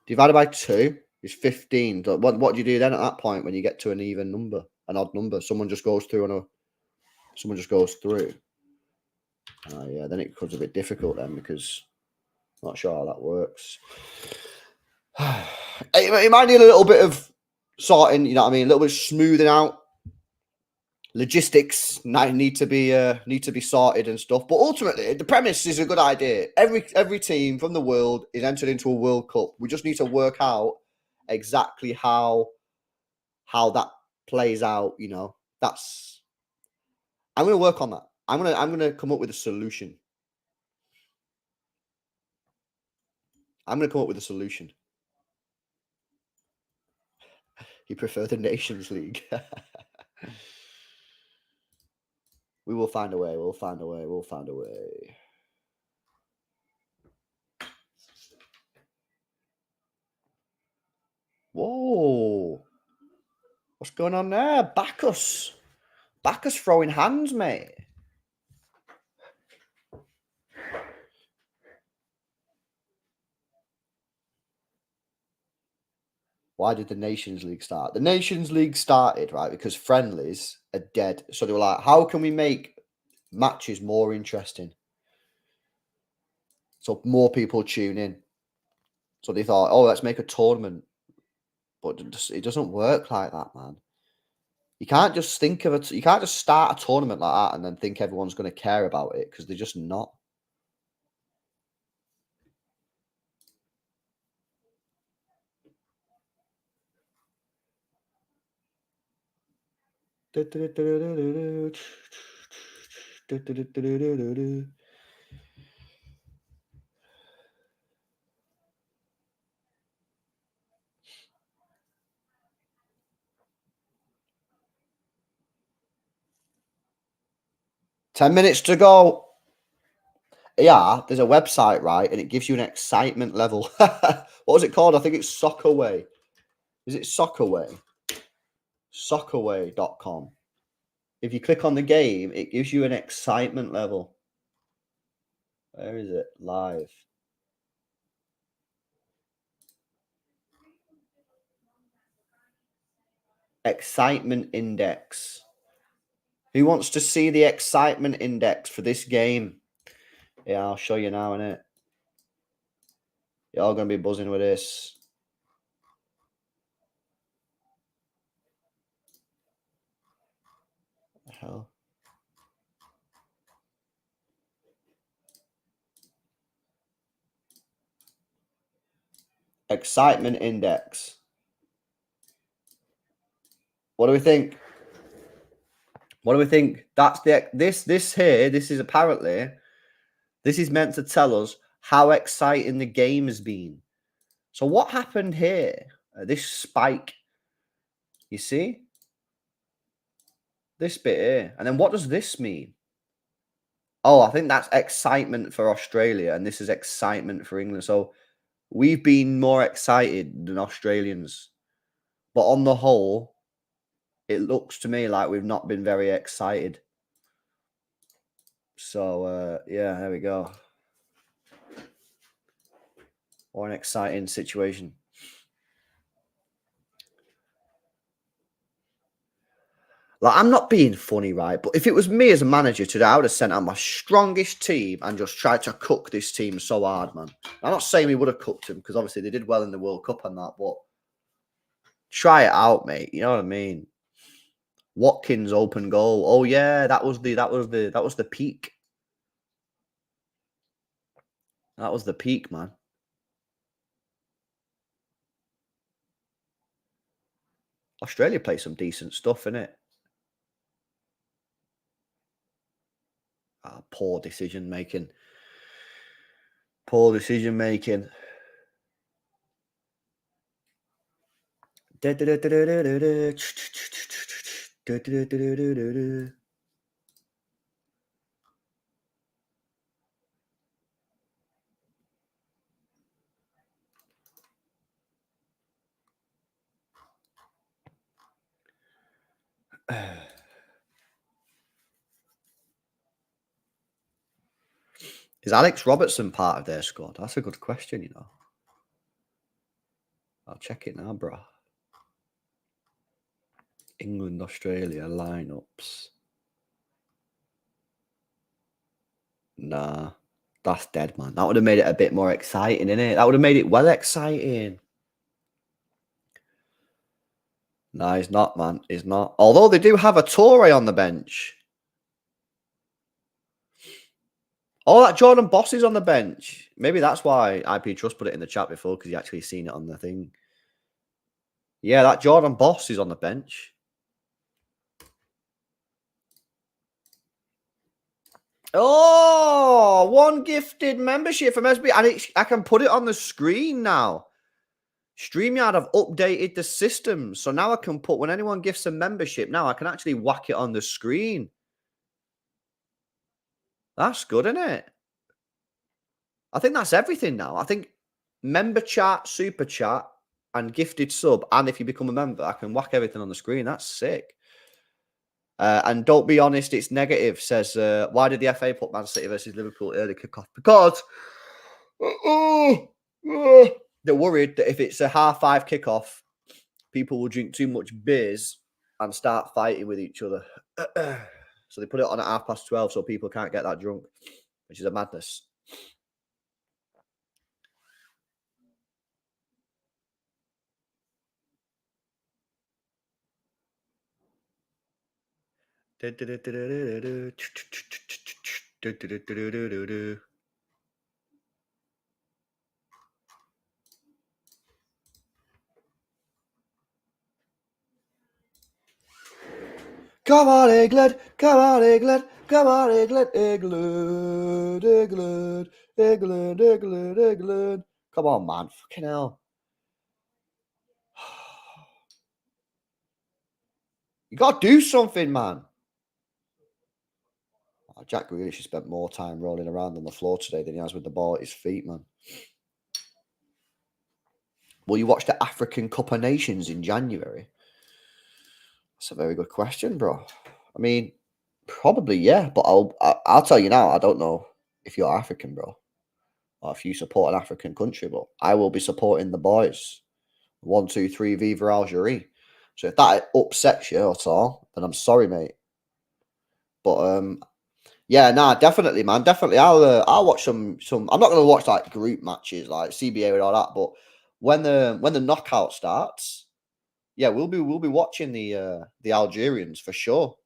Divided by 2 is 15. So what do you do then at that point when you get to an even number, an odd number? Someone just goes through someone just goes through. Yeah, then it becomes a bit difficult then because I'm not sure how that works. It might need a little bit of sorting, you know what I mean? A little bit of smoothing out. Logistics need to be sorted and stuff. But ultimately, the premise is a good idea. Every team from the world is entered into a World Cup. We just need to work out exactly how that plays out. You know, I'm going to work on that. I'm gonna come up with a solution. I'm going to come up with a solution. You prefer the Nations League? We will find a way. We'll find a way. We'll find a way. Whoa. What's going on there? Bacchus throwing hands, mate. Why did the Nations League start? The Nations League started, right, because friendlies are dead. So they were like, how can we make matches more interesting? So more people tune in. So they thought, oh, let's make a tournament. But it doesn't work like that, man. You can't just think of it. You can't just start a tournament like that and then think everyone's going to care about it because they're just not. Ten minutes to go. Yeah, there's a website, right? And it gives you an excitement level. What was it called? I think it's Soccerway. Is it Soccerway? Soccerway.com. If you click on the game, it gives you an excitement level. Where is it? Live. Excitement index. Who wants to see the excitement index for this game? Yeah, I'll show you now, innit? You're all going to be buzzing with this. What the hell? Excitement index. What do we think? What do we think? That's this here. This is apparently, this is meant to tell us how exciting the game has been. So what happened here? This spike. You see? This bit here. And then what does this mean? Oh, I think that's excitement for Australia, and this is excitement for England. So we've been more excited than Australians. But on the whole, it looks to me like we've not been very excited. So, yeah, there we go. Or an exciting situation. Like, I'm not being funny, right? But if it was me as a manager today, I would have sent out my strongest team and just tried to cook this team so hard, man. I'm not saying we would have cooked them because obviously they did well in the World Cup and that, but try it out, mate. You know what I mean? Watkins open goal. Oh yeah, that was the peak. That was the peak, man. Australia plays some decent stuff, innit? Poor decision making. Poor decision making. Is Alex Robertson part of their squad? That's a good question, you know. I'll check it now, bro. England, Australia lineups. Nah, that's dead, man. That would have made it a bit more exciting, innit? That would have made it well exciting. No, he's not, man. He's not. Although they do have a Torre on the bench. Oh, that Jordan Boss is on the bench. Maybe that's why IP Trust put it in the chat before, because he actually seen it on the thing. Yeah, that Jordan Boss is on the bench. Oh, one gifted membership from SB. And I can put it on the screen now. StreamYard have updated the system. So now I can put, when anyone gifts a membership, now I can actually whack it on the screen. That's good, isn't it? I think that's everything now. I think member chat, super chat, and gifted sub. And if you become a member, I can whack everything on the screen. That's sick. And don't be honest, it's negative. Says, why did the FA put Man City versus Liverpool early kickoff? Because they're worried that if it's a 5:30 kickoff, people will drink too much beers and start fighting with each other. So they put it on at 12:30 so people can't get that drunk, which is a madness. Come on, England! Come on, England! Come on, England! England! England! England! England! England! Come on, man! Fucking hell! You gotta do something, man. Oh, Jack Grealish has spent more time rolling around on the floor today than he has with the ball at his feet, man. Will you watch the African Cup of Nations in January? That's a very good question, bro. I mean, probably yeah, but I'll tell you now. I don't know if you're African, bro, or if you support an African country, but I will be supporting the boys. 1, 2, 3, Viva Algeria. So if that upsets you at all, then I'm sorry, mate. But yeah, nah, definitely, man, definitely. I'll watch some. I'm not gonna watch like group matches like CBA and all that, but when the knockout starts, yeah, we'll be watching the Algerians for sure.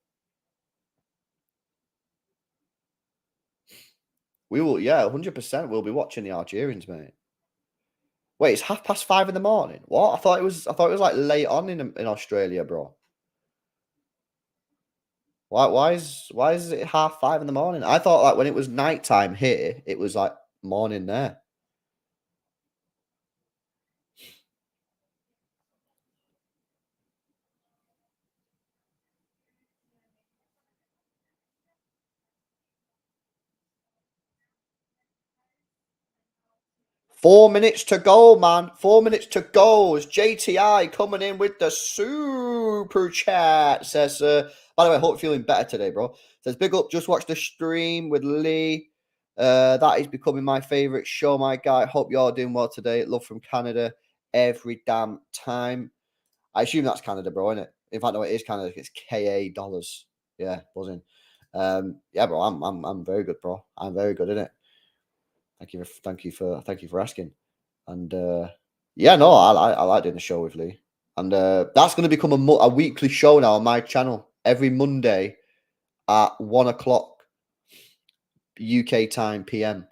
We will, yeah, 100%. We'll be watching the Algerians, mate. Wait, it's 5:30 in the morning. What? I thought it was like late on in Australia, bro. Why is it 5:30 in the morning? I thought like when it was nighttime here, it was like morning there. 4 minutes to go, man. 4 minutes to go. It's JTI coming in with the super chat. Says, by the way, I hope you're feeling better today, bro. Says, big up, just watch the stream with Lee. That is becoming my favorite show, my guy. Hope you're doing well today. Love from Canada every damn time. I assume that's Canada, bro, isn't it? In fact, no, it is Canada. It's KA dollars. Yeah, buzzing. Yeah, bro, I'm very good, bro. I'm very good, innit? Thank you for asking. And yeah, no, I like doing the show with Lee. And that's going to become a weekly show now on my channel every Monday at 1:00 UK time PM.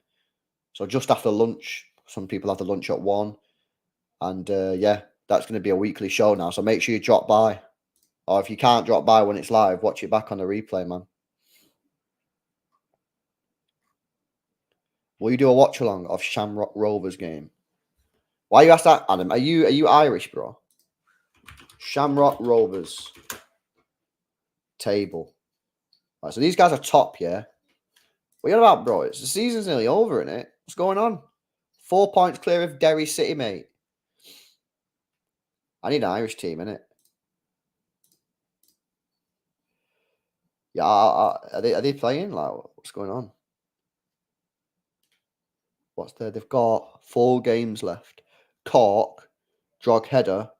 So just after lunch. Some people have the lunch at 1. And yeah, that's going to be a weekly show now. So make sure you drop by. Or if you can't drop by when it's live, watch it back on the replay, man. Will you do a watch along of Shamrock Rovers game? Why you ask that, Adam? Are you Irish, bro? Shamrock Rovers table. Right, so these guys are top, yeah? What are you on about, bro? The season's nearly over, isn't it? What's going on? 4 points clear of Derry City, mate. I need an Irish team, innit? Yeah, are they playing? Like, what's going on? What's there? They've got 4 games left. Cork, Drogheda,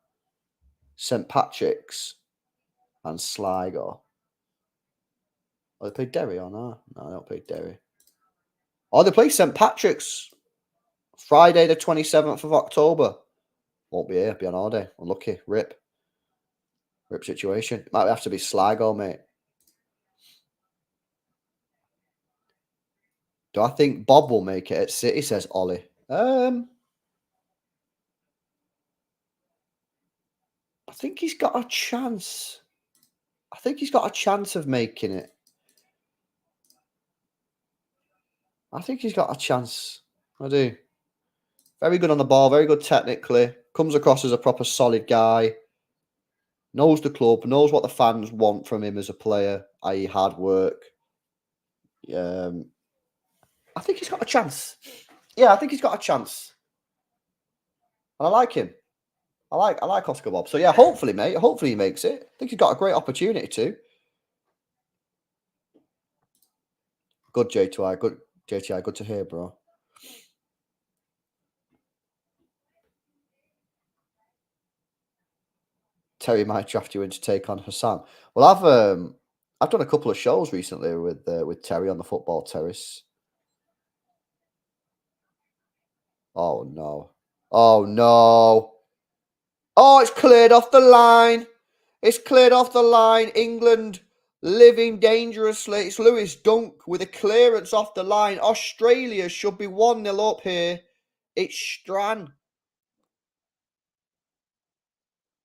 St Patrick's, and Sligo. Oh, they play Derry or no? No, they don't play Derry. Oh, they play St Patrick's Friday the 27th of October. Won't be here. Be on holiday. Unlucky. Rip situation. It might have to be Sligo, mate. Do I think Bob will make it at City, says Ollie. I think he's got a chance. I think he's got a chance of making it. I think he's got a chance. I do. Very good on the ball, very good technically. Comes across as a proper solid guy. Knows the club, knows what the fans want from him as a player, i.e. hard work. I think he's got a chance. Yeah, I think he's got a chance. And I like him. I like Oscar Bob. So yeah, hopefully, mate. Hopefully he makes it. I think he's got a great opportunity to. Good J2I. Good JTI. Good to hear, bro. Terry might draft you in to take on Hassan. Well, I've done a couple of shows recently with Terry on the football terrace. Oh no! Oh no! Oh, it's cleared off the line. It's cleared off the line. England living dangerously. It's Lewis Dunk with a clearance off the line. Australia should be 1-0 up here. It's Strand.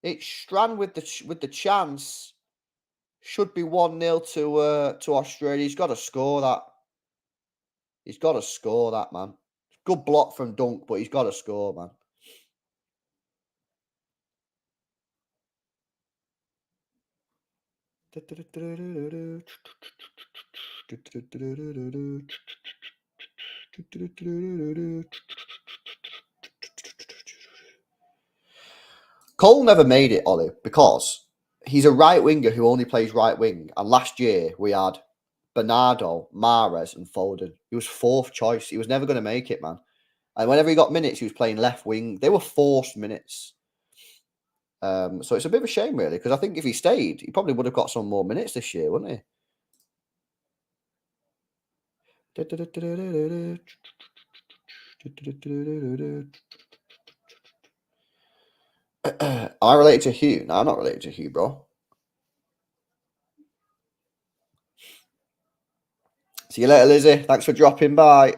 It's Strand with the chance. Should be 1-0 to Australia. He's got to score that. He's got to score that, man. Good block from Dunk, but he's got to score, man. Cole never made it, Ollie, because he's a right winger who only plays right wing. And last year we had Bernardo, Mahrez, and Foden. He was 4th choice. He was never going to make it, man. And whenever he got minutes, he was playing left wing. They were forced minutes. So it's a bit of a shame, really, because I think if he stayed, he probably would have got some more minutes this year, wouldn't he? Am I related to Hugh? No, I'm not related to Hugh, bro. See you later, Lizzie. Thanks for dropping by.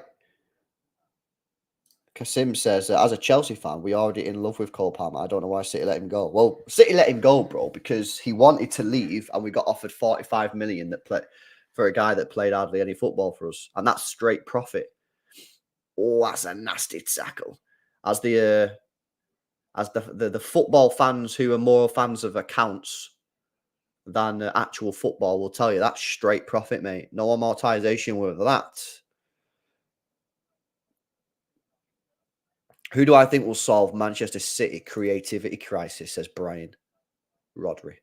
Kasim says, as a Chelsea fan, we're already in love with Cole Palmer. I don't know why City let him go. Well, City let him go, bro, because he wanted to leave and we got offered 45 million for a guy that played hardly any football for us. And that's straight profit. Oh, that's a nasty tackle. As the football fans who are more fans of accounts than actual football will tell you, that's straight profit, mate. No amortization with that. Who do I think will solve Manchester City creativity crisis, says Brian. Rodri,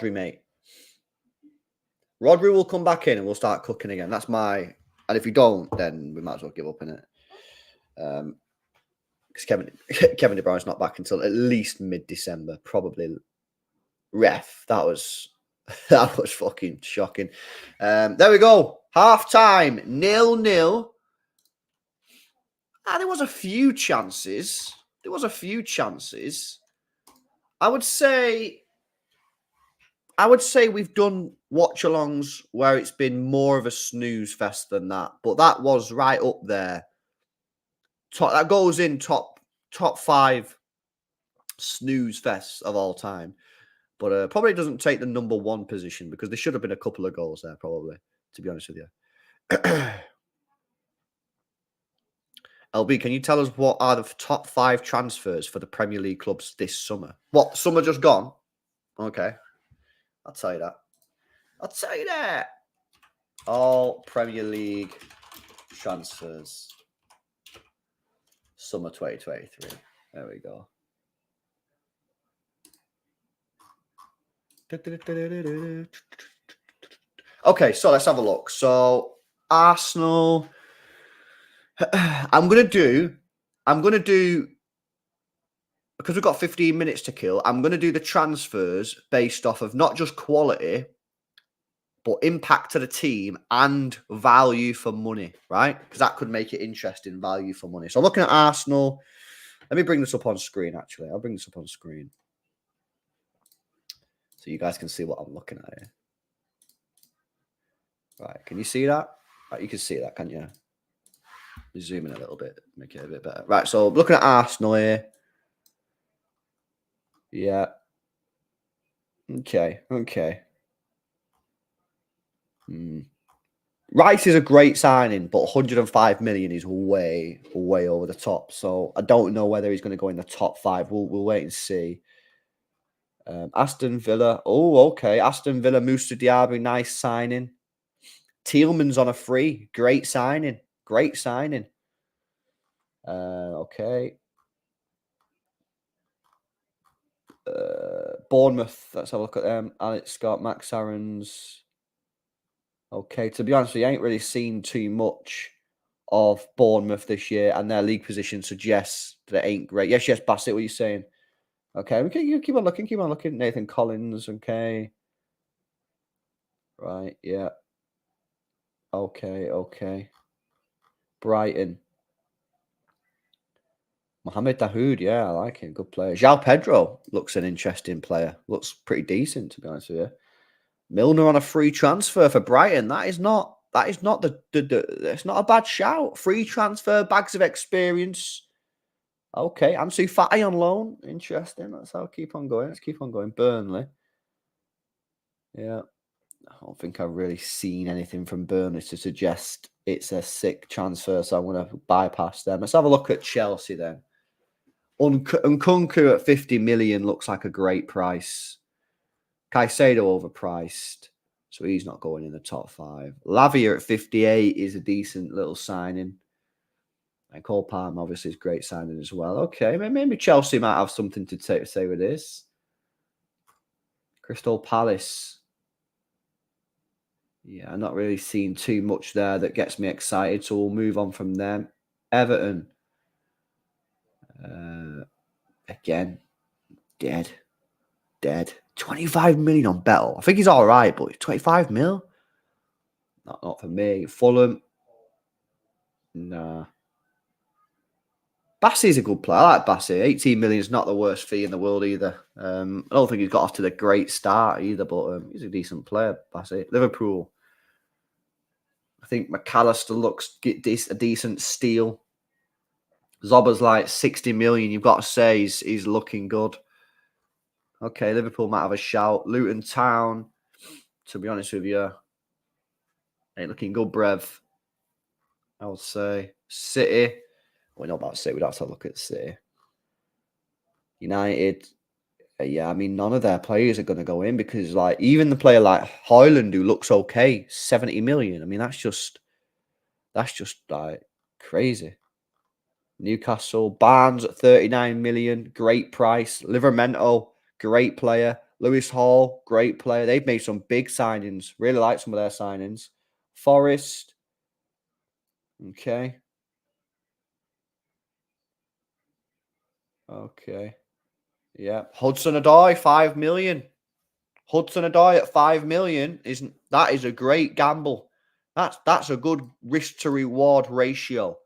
mate. Rodri will come back in and we'll start cooking again. That's my... And if we don't, then we might as well give up in it. Because Kevin De Bruyne's not back until at least mid-December, probably. Ref, that was fucking shocking. There we go. Half time, 0-0. There was a few chances. I would say we've done watch-alongs where it's been more of a snooze fest than that, but that was right up there. That goes in top 5 snooze fests of all time, but probably doesn't take the number 1 position because there should have been a couple of goals there, probably, to be honest with you. LB, can you tell us what are the top 5 transfers for the Premier League clubs this summer? What, summer just gone? Okay. I'll tell you that. I'll tell you that. All Premier League transfers. Summer 2023. There we go. Okay, so let's have a look. So Arsenal. I'm gonna do because we've got 15 minutes to kill. I'm gonna do the transfers based off of not just quality, but impact to the team and value for money, right? Because that could make it interesting, value for money. So I'm looking at Arsenal. Let me bring this up on screen, actually. I'll bring this up on screen so you guys can see what I'm looking at here. Right, can you see that? Right, you can see that, can you? Zoom in a little bit, make it a bit better. Right, so looking at Arsenal here. Yeah. Okay. Rice is a great signing, but 105 million is way over the top. So I don't know whether he's going to go in the top 5. We'll wait and see. Aston Villa. Oh, okay. Aston Villa, Moussa Diaby, nice signing. Tielemans on a free. Great signing. Okay. Bournemouth. Let's have a look at them. Alex Scott, Max Aarons. Okay, to be honest, we ain't really seen too much of Bournemouth this year, and their league position suggests that it ain't great. Yes, Bassett, what are you saying? Okay, we can keep on looking. Nathan Collins, okay. Right, yeah. Okay. Brighton. Mohamed Dahoud, yeah, I like him. Good player. João Pedro looks an interesting player. Looks pretty decent, to be honest with you. Milner on a free transfer for Brighton. That is not it's not a bad shout. Free transfer, bags of experience. Okay, Ansu Fati on loan. Interesting. Let's keep on going. Let's keep on going. Burnley. Yeah. I don't think I've really seen anything from Burnley to suggest it's a sick transfer, so I'm going to bypass them. Let's have a look at Chelsea then. Nkunku at 50 million looks like a great price. Caicedo overpriced, so he's not going in the top 5. Lavia at 58 is a decent little signing. And Cole Palmer obviously is a great signing as well. Okay, maybe Chelsea might have something to say with this. Crystal Palace. Yeah, I'm not really seeing too much there that gets me excited, so we'll move on from them. Everton. Again, dead. 25 million on Bell. I think he's all right, but 25 mil? Not for me. Fulham. Nah. Bassey's a good player. I like Bassey. 18 million is not the worst fee in the world either. I don't think he's got off to the great start either, but he's a decent player, Bassey. Liverpool. I think McAllister looks a decent steal. Zoba's like 60 million. You've got to say he's looking good. Okay, Liverpool might have a shout. Luton Town, to be honest with you, ain't looking good, Brev. I would say. City. We know about City. We'd have to look at City. United. Yeah, I mean, none of their players are going to go in because, like, even the player like Højlund, who looks okay, 70 million. I mean, that's just like crazy. Newcastle, Barnes at 39 million, great price. Livramento, great player. Lewis Hall, great player. They've made some big signings. Really like some of their signings. Forest. Okay. Yeah. Hudson-Odoi, 5 million. Hudson-Odoi at 5 million is a great gamble. That's a good risk to reward ratio.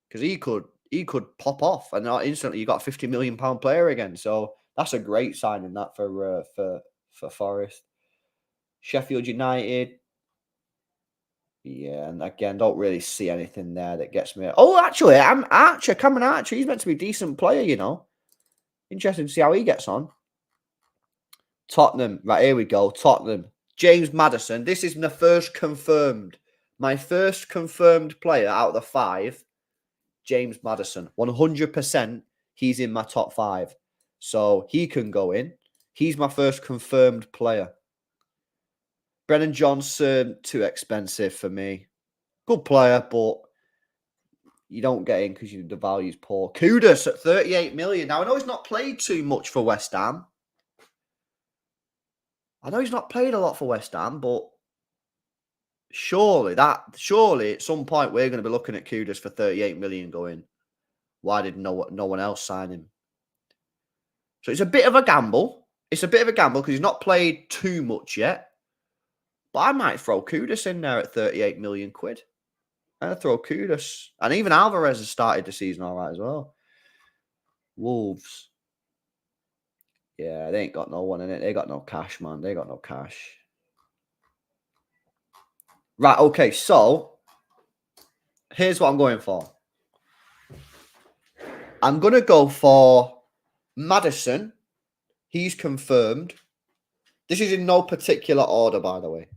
Because he could pop off and instantly you got a £50 million player again. So that's a great signing that for Forest. Sheffield United. Yeah, and again, don't really see anything there that gets me. Oh, actually, Cameron Archer. He's meant to be a decent player, you know. Interesting to see how he gets on. Tottenham. Right, here we go. Tottenham. James Maddison. This is my first confirmed player out of the 5 James Maddison. 100% he's in my top 5. So he can go in. He's my first confirmed player. Brennan Johnson, too expensive for me. Good player, but you don't get in because the value's poor. Kudus at 38 million. Now, I know he's not played too much for West Ham. I know he's not played a lot for West Ham, but surely at some point we're going to be looking at Kudus for 38 million going, why did no one else sign him? So it's a bit of a gamble. It's a bit of a gamble because he's not played too much yet. But I might throw Kudus in there at 38 million quid. I'd throw Kudus. And even Alvarez has started the season all right as well. Wolves. Yeah, they ain't got no one in it. They got no cash, man. They got no cash. Right, okay, so here's what I'm going for. I'm going to go for Maddison. He's confirmed. This is in no particular order, by the way.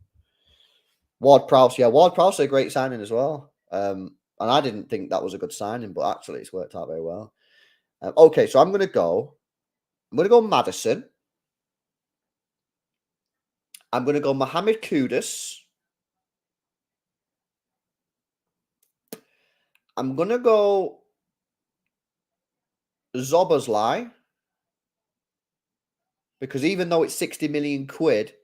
Ward-Prowse. Yeah, Ward-Prowse is a great signing as well. And I didn't think that was a good signing, but actually it's worked out very well. Okay, so I'm going to go Maddison. I'm going to go Mohamed Kudus. I'm going to go Zoboslai. Because even though it's 60 million quid,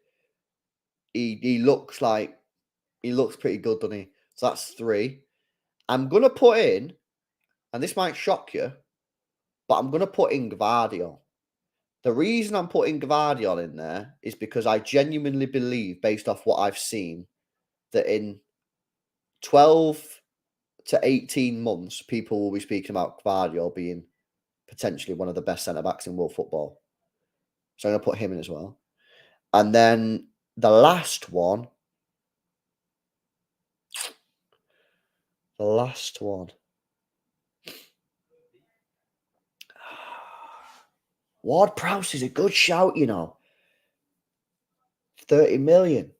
he looks pretty good, doesn't he? So that's 3. I'm going to put in, and this might shock you, but I'm going to put in Gvardiol. The reason I'm putting Gvardiol in there is because I genuinely believe, based off what I've seen, that in 12 to 18 months, people will be speaking about Gvardiol being potentially one of the best centre-backs in world football. So I'm going to put him in as well. And then the last one. Ward-Prowse is a good shout, 30 million.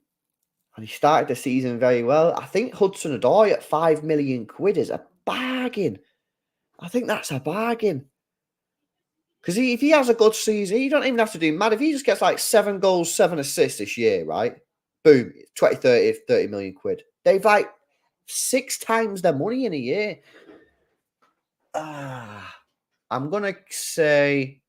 And he started the season very well. I think Hudson-Odoi at 5 million quid is a bargain. I think that's a bargain. Because if he has a good season, you don't even have to do mad. If he just gets like 7 goals, 7 assists this year, right? Boom, 30 million quid. They've like 6 times their money in a year. I'm going to say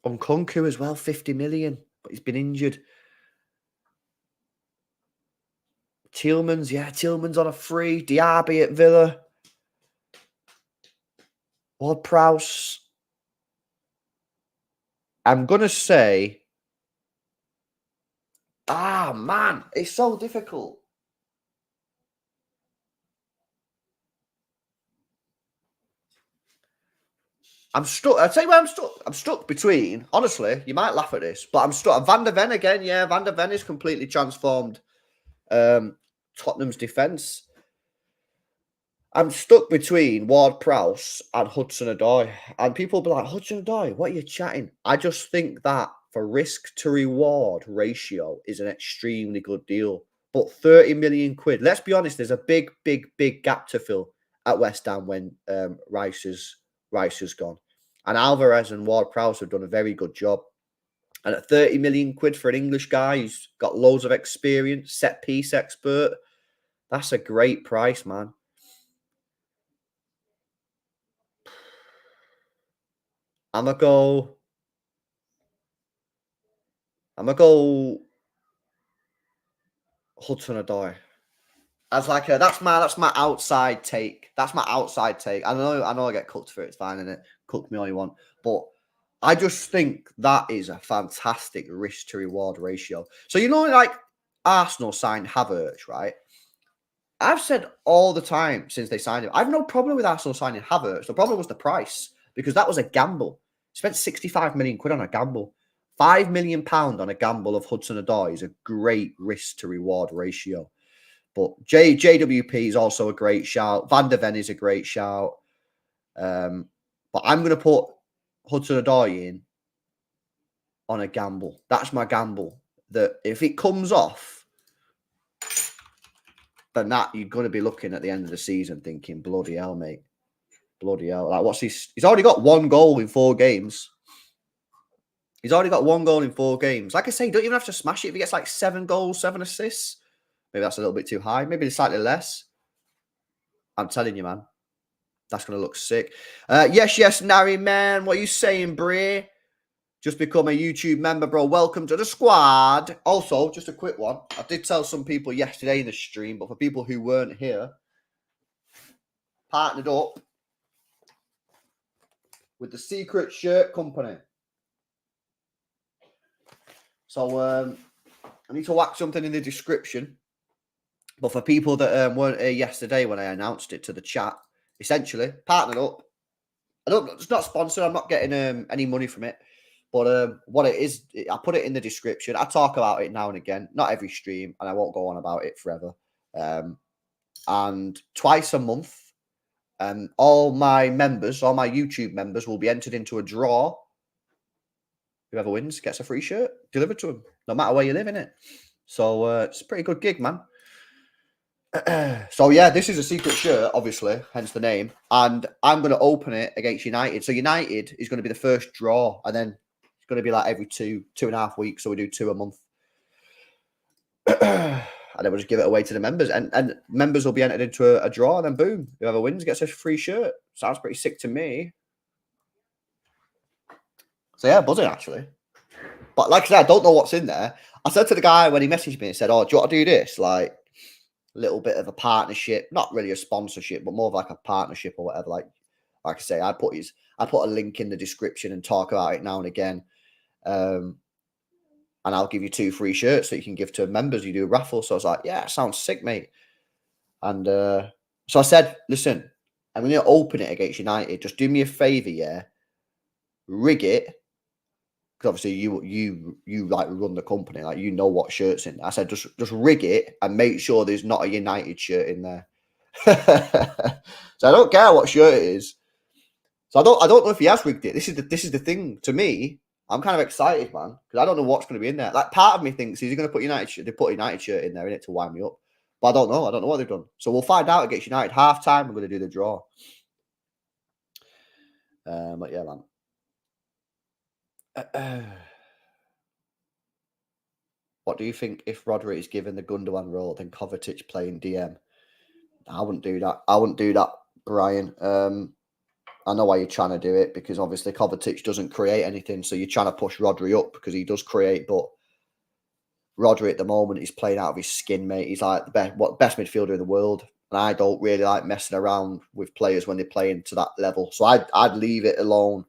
Nkunku as well, 50 million, but he's been injured. Tillman's on a free. Diaby at Villa. Ward-Prowse. I'm going to say, man, it's so difficult. I'm stuck. I'll tell you where I'm stuck. I'm stuck between, honestly, you might laugh at this, but I'm stuck. Van der Ven again. Yeah, Van der Ven is completely transformed Tottenham's defence. I'm stuck between Ward-Prowse and Hudson-Odoi. And people will be like, Hudson-Odoi, what are you chatting? I just think that for risk to reward ratio is an extremely good deal. But 30 million quid, let's be honest, there's a big gap to fill at West Ham when Rice has gone. And Alvarez and Ward-Prowse have done a very good job. And at 30 million quid for an English guy who's got loads of experience, set piece expert, that's a great price, man. I'm gonna go Hudson-Odoi. As like that's my outside take. That's my outside take. I know I get cooked for it. It's fine, innit? Cook me all you want. But I just think that is a fantastic risk to reward ratio. So like Arsenal signed Havertz, right? I've said all the time since they signed him, I've no problem with Arsenal signing Havertz. The problem was the price, because that was a gamble. Spent 65 million quid on a gamble. £5 million on a gamble of Hudson-Odoi is a great risk to reward ratio. But JWP is also a great shout. Van der Ven is a great shout. But I'm going to put Hudson-Odoi in on a gamble. That's my gamble. That if it comes off, then that you're going to be looking at the end of the season thinking, bloody hell, mate. Bloody hell. Like, what's he's already got 1 goal in 4 games. He's already got 1 goal in 4 games. Like I say, you don't even have to smash it. If he gets like 7 goals, 7 assists, maybe that's a little bit too high. Maybe slightly less. I'm telling you, man. That's going to look sick. Yes, Nary, man. What are you saying, Bray? Just become a YouTube member, bro. Welcome to the squad. Also, just a quick one. I did tell some people yesterday in the stream, but for people who weren't here, partnered up with the Secret Shirt Company. So, I need to whack something in the description. But for people that weren't here yesterday when I announced it to the chat, essentially, partnered up. It's not sponsored. I'm not getting any money from it. But what it is, I put it in the description. I talk about it now and again, not every stream, and I won't go on about it forever. And twice a month, all my YouTube members will be entered into a draw. Whoever wins gets a free shirt delivered to them, no matter where you live, innit? So it's a pretty good gig, man. So yeah, this is a secret shirt, obviously, hence the name. And I'm going to open it against United. So United is going to be the first draw, and then it's going to be like every 2.5 weeks. So we do 2 a month. And then we'll just give it away to the members. And members will be entered into a draw, and then boom, whoever wins gets a free shirt. Sounds pretty sick to me. So yeah, buzzing actually. But like I said, I don't know what's in there. I said to the guy when he messaged me and said, "Oh, do you want to do this? Like a little bit of a partnership, not really a sponsorship, but more of like a partnership or whatever." Like I say, I put a link in the description and talk about it now and again. And I'll give you 2 free shirts that you can give to members. You do a raffle. So I was like, yeah, sounds sick, mate. And so I said, listen, I'm going to open it against United. Just do me a favour, yeah. Rig it. Because obviously you like run the company, like you know what shirt's in there. I said, just rig it and make sure there's not a United shirt in there. So I don't care what shirt it is. So I don't know if he has rigged it. This is the thing. To me, I'm kind of excited, man, because I don't know what's going to be in there. Like part of me thinks he's going to put United shirt. They put a United shirt in there in it to wind me up, but I don't know. I don't know what they've done. So we'll find out against United halftime. I'm going to do the draw. But yeah, man. What do you think if Rodri is given the Gundogan role, then Kovacic playing DM? I wouldn't do that. I wouldn't do that, Brian. I know why you're trying to do it, because obviously Kovacic doesn't create anything, so you're trying to push Rodri up because he does create. But Rodri at the moment is playing out of his skin, mate. He's like the best midfielder in the world, and I don't really like messing around with players when they're playing to that level. So I'd leave it alone.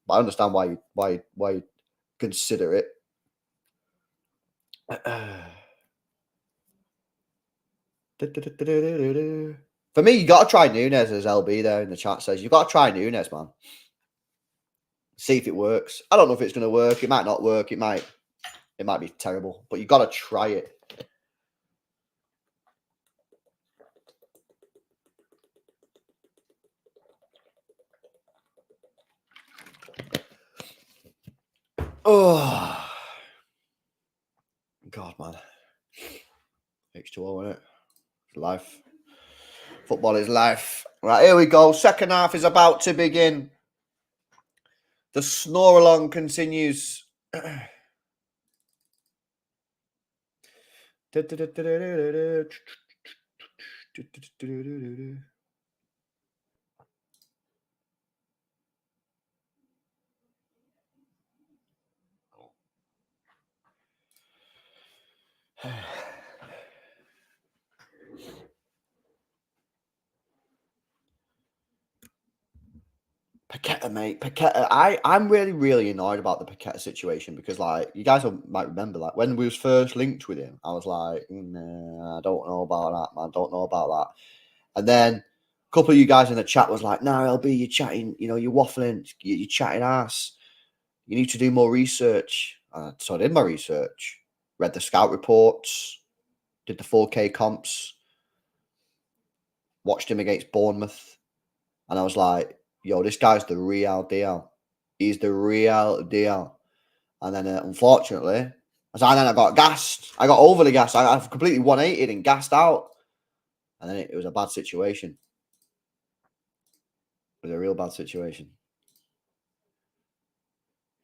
But I understand why you consider it. For me, you got to try Nunes, as LB there in the chat says. You've got to try Nunes, man. See if it works. I don't know if it's going to work. It might not work. It might be terrible, but you got to try it. Oh, God, man. H2O, isn't it? It's life. Football is life. Right, here we go. Second half is about to begin. The snore along continues. Paqueta, mate. Paqueta. I'm really annoyed about the Paqueta situation, because, like, you guys might remember, like, when we was first linked with him, I was like, nah, I don't know about that, man. Don't know about that. And then a couple of you guys in the chat was like, "No, LB, you're chatting, you're waffling, you're chatting ass. You need to do more research." So I did my research, read the scout reports, did the 4K comps, watched him against Bournemouth, and I was like, yo, this guy's the real deal. He's the real deal. And then, unfortunately, And then I got gassed. I got overly gassed. I completely 180'd and gassed out. And then it was a bad situation. It was a real bad situation.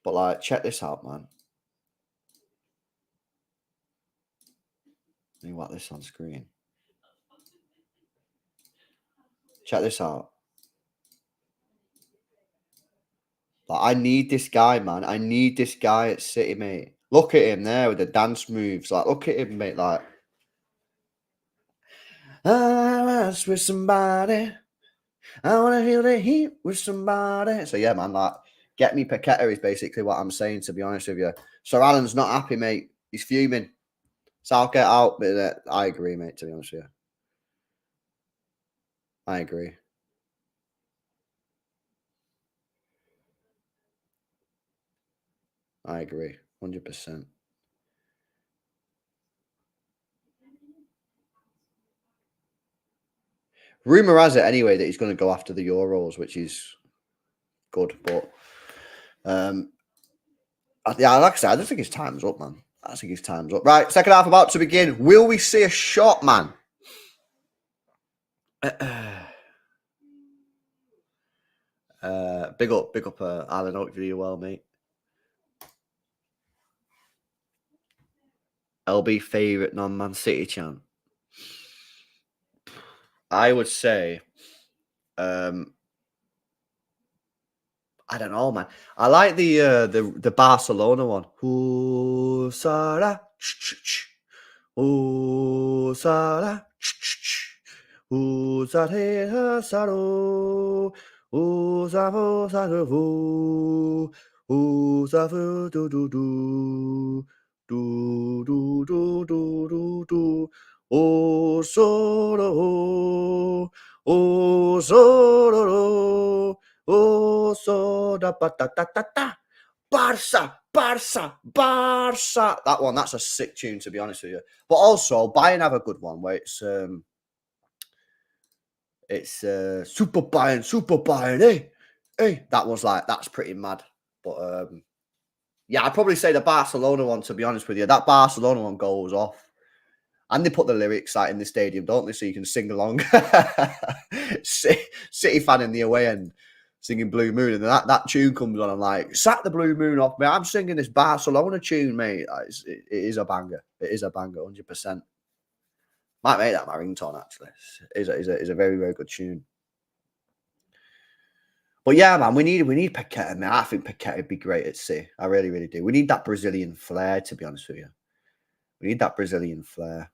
But like, check this out, man. Let me whack this on screen. Check this out. Like, I need this guy, man. I need this guy at City, mate. Look at him there with the dance moves. Like, look at him, mate. Like, I was with somebody. I want to feel the heat with somebody. So, yeah, man, like, get me Paqueta is basically what I'm saying, to be honest with you. Sir Alan's not happy, mate. He's fuming. Southgate out. But I agree, mate, to be honest with you. I agree. I agree. 100%. Rumour has it anyway that he's going to go after the Euros, which is good. But, yeah, like I said, I don't think his time's up, man. I think his time's up. Right, second half about to begin. Will we see a shot, man? Big up, Alan. Hope you do well, mate. LB favourite non-Man City chant. I would say, I don't know, man. I like the Barcelona one. Husara, Husara, Husara, Saro, Husafu, Safu, Husafu, do do do. Do do do do do do. Oh solo, oh solo, oh so da ba da da da da. Barca, Barca, Barca. That one, that's a sick tune, to be honest with you. But also, Bayern have a good one where it's Super Bayern, hey. That was like, that's pretty mad. But yeah, I'd probably say the Barcelona one, to be honest with you. That Barcelona one goes off. And they put the lyrics out in the stadium, don't they? So you can sing along. City fan in the away end singing Blue Moon. And that tune comes on. I'm like, sack the Blue Moon off, mate. I'm singing this Barcelona tune, mate. It is a banger. It is a banger, 100%. Might make that my ringtone, actually. It is a very, very good tune. But yeah, man, we need Paqueta, man. I think Paqueta would be great at City. I really, really do. We need that Brazilian flair, to be honest with you. We need that Brazilian flair.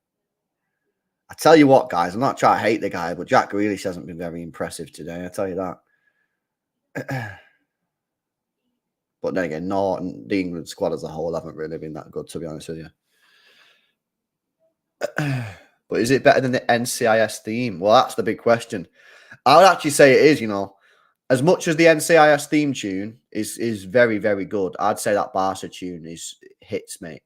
I tell you what, guys, I'm not trying to hate the guy, but Jack Grealish hasn't been very impressive today. I tell you that. But then again, the England squad as a whole haven't really been that good, to be honest with you. But is it better than the NCIS theme? Well, that's the big question. I would actually say it is, you know. As much as the NCIS theme tune is very, very good, I'd say that Barca tune hits, mate.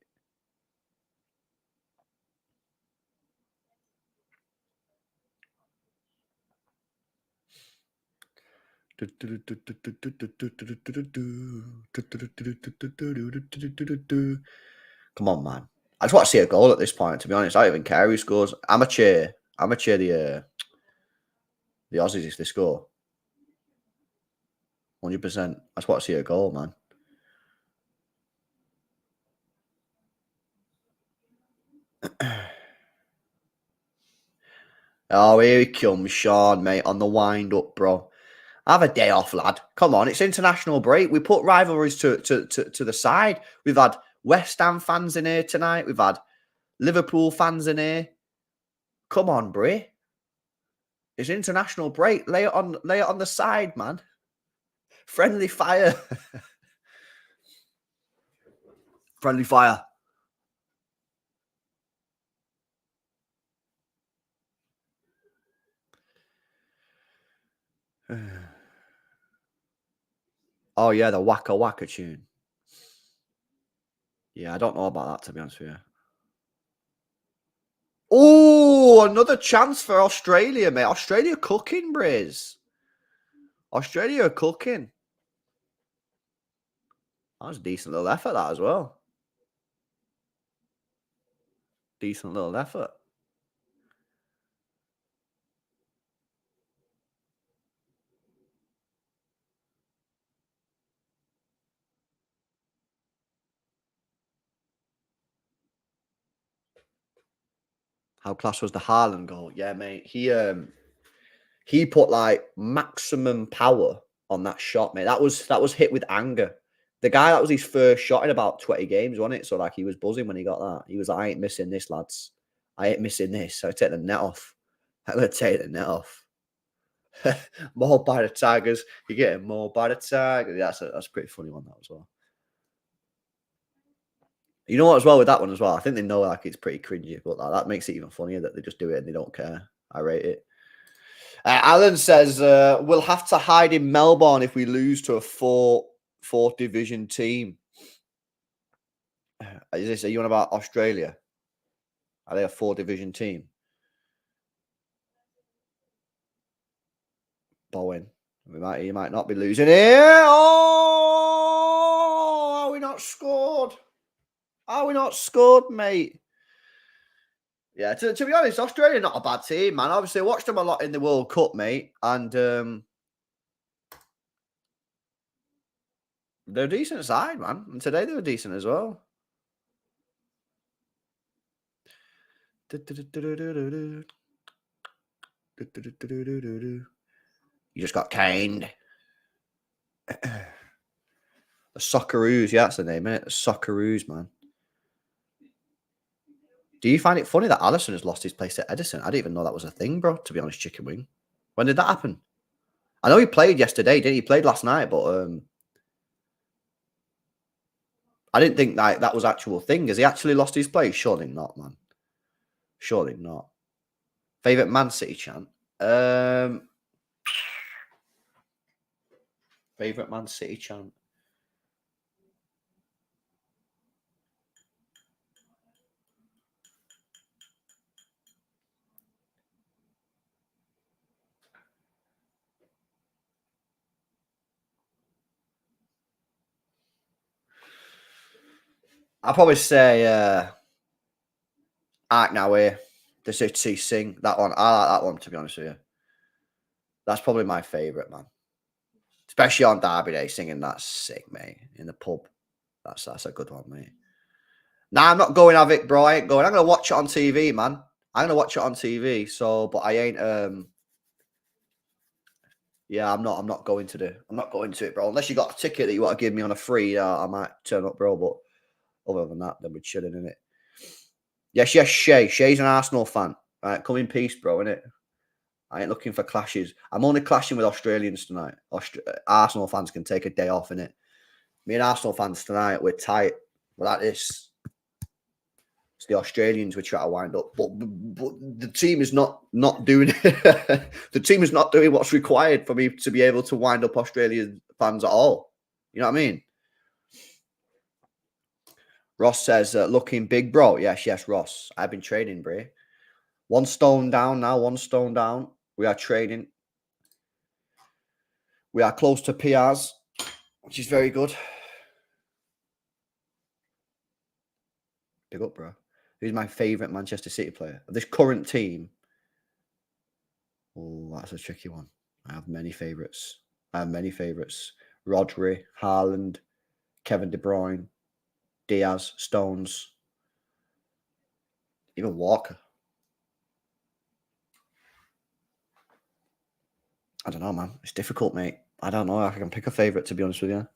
Come on, man. I just want to see a goal at this point, to be honest. I don't even care who scores. I'm a cheer the Aussies if they score. 100%. I just want to see a goal, man. Oh, here he comes, Sean, mate, on the wind up, bro. Have a day off, lad. Come on, it's international break. We put rivalries to the side. We've had West Ham fans in here tonight. We've had Liverpool fans in here. Come on, Bray. It's international break. Lay it on the side, man. Friendly fire. Friendly fire. Oh, yeah, the Waka Waka tune. Yeah, I don't know about that, to be honest with you. Oh, another chance for Australia, mate. Australia cooking, Briz. Australia are cooking. That was a decent little effort, that as well. Decent little effort. How class was the Haaland goal? Yeah, mate. He put like maximum power on that shot, mate. That was hit with anger. The guy, that was his first shot in about 20 games, wasn't it? So like he was buzzing when he got that. He was like, I ain't missing this, lads. I ain't missing this. So I take the net off. I'm gonna take the net off. More by the Tigers. You're getting more by the Tigers. Yeah, that's a pretty funny one, that as well. You know what, as well, with that one as well, I think they know like it's pretty cringy, but that makes it even funnier that they just do it and they don't care. I rate it. Alan says we'll have to hide in Melbourne if we lose to a fourth division team. Are you on about Australia? Are they a 4th-division team? Bowen. He might not be losing here. Oh, are we not scored? Are we not scored, mate? Yeah, to be honest, Australia not a bad team, man. Obviously, I watched them a lot in the World Cup, mate, and they're a decent side, man. And today they were decent as well. You just got caned. The Socceroos, yeah, that's the name, innit? The Socceroos, man. Do you find it funny that Allison has lost his place at Edison? I didn't even know that was a thing, bro, to be honest, Chicken Wing. When did that happen? I know he played yesterday, didn't he? He played last night, but I didn't think that was actual thing. Has he actually lost his place? Surely not, man. Surely not. Favourite Man City chant? Favourite Man City chant? I'll probably say Ark Now Here, the City Sing. That one. I like that one, to be honest with you. That's probably my favourite, man. Especially on Derby Day, singing that's sick, mate. In the pub. That's a good one, mate. Nah, I'm not going have it, bro. I ain't going. I'm gonna watch it on TV, man. I'm gonna watch it on TV. So, but I ain't yeah, I'm not going to it, bro. Unless you got a ticket that you want to give me on a free, I might turn up, bro. But other than that, then we're chilling, innit? Yes, Shay. Shay's an Arsenal fan. All right, come in peace, bro, innit? I ain't looking for clashes. I'm only clashing with Australians tonight. Arsenal fans can take a day off, innit? Me and Arsenal fans tonight, we're tight. We're like this. It's the Australians we try to wind up, but the team is not doing the team is not doing what's required for me to be able to wind up Australian fans at all. You know what I mean? Ross says, looking big, bro. Yes, Ross. I've been training, bro. 1 stone down now, 1 stone down. We are training. We are close to PRs, which is very good. Big up, bro. Who's my favourite Manchester City player? Of this current team. Oh, that's a tricky one. I have many favourites. Rodri, Haaland, Kevin De Bruyne, Diaz, Stones, even Walker. I don't know, man. It's difficult, mate. I don't know if I can pick a favourite, to be honest with you.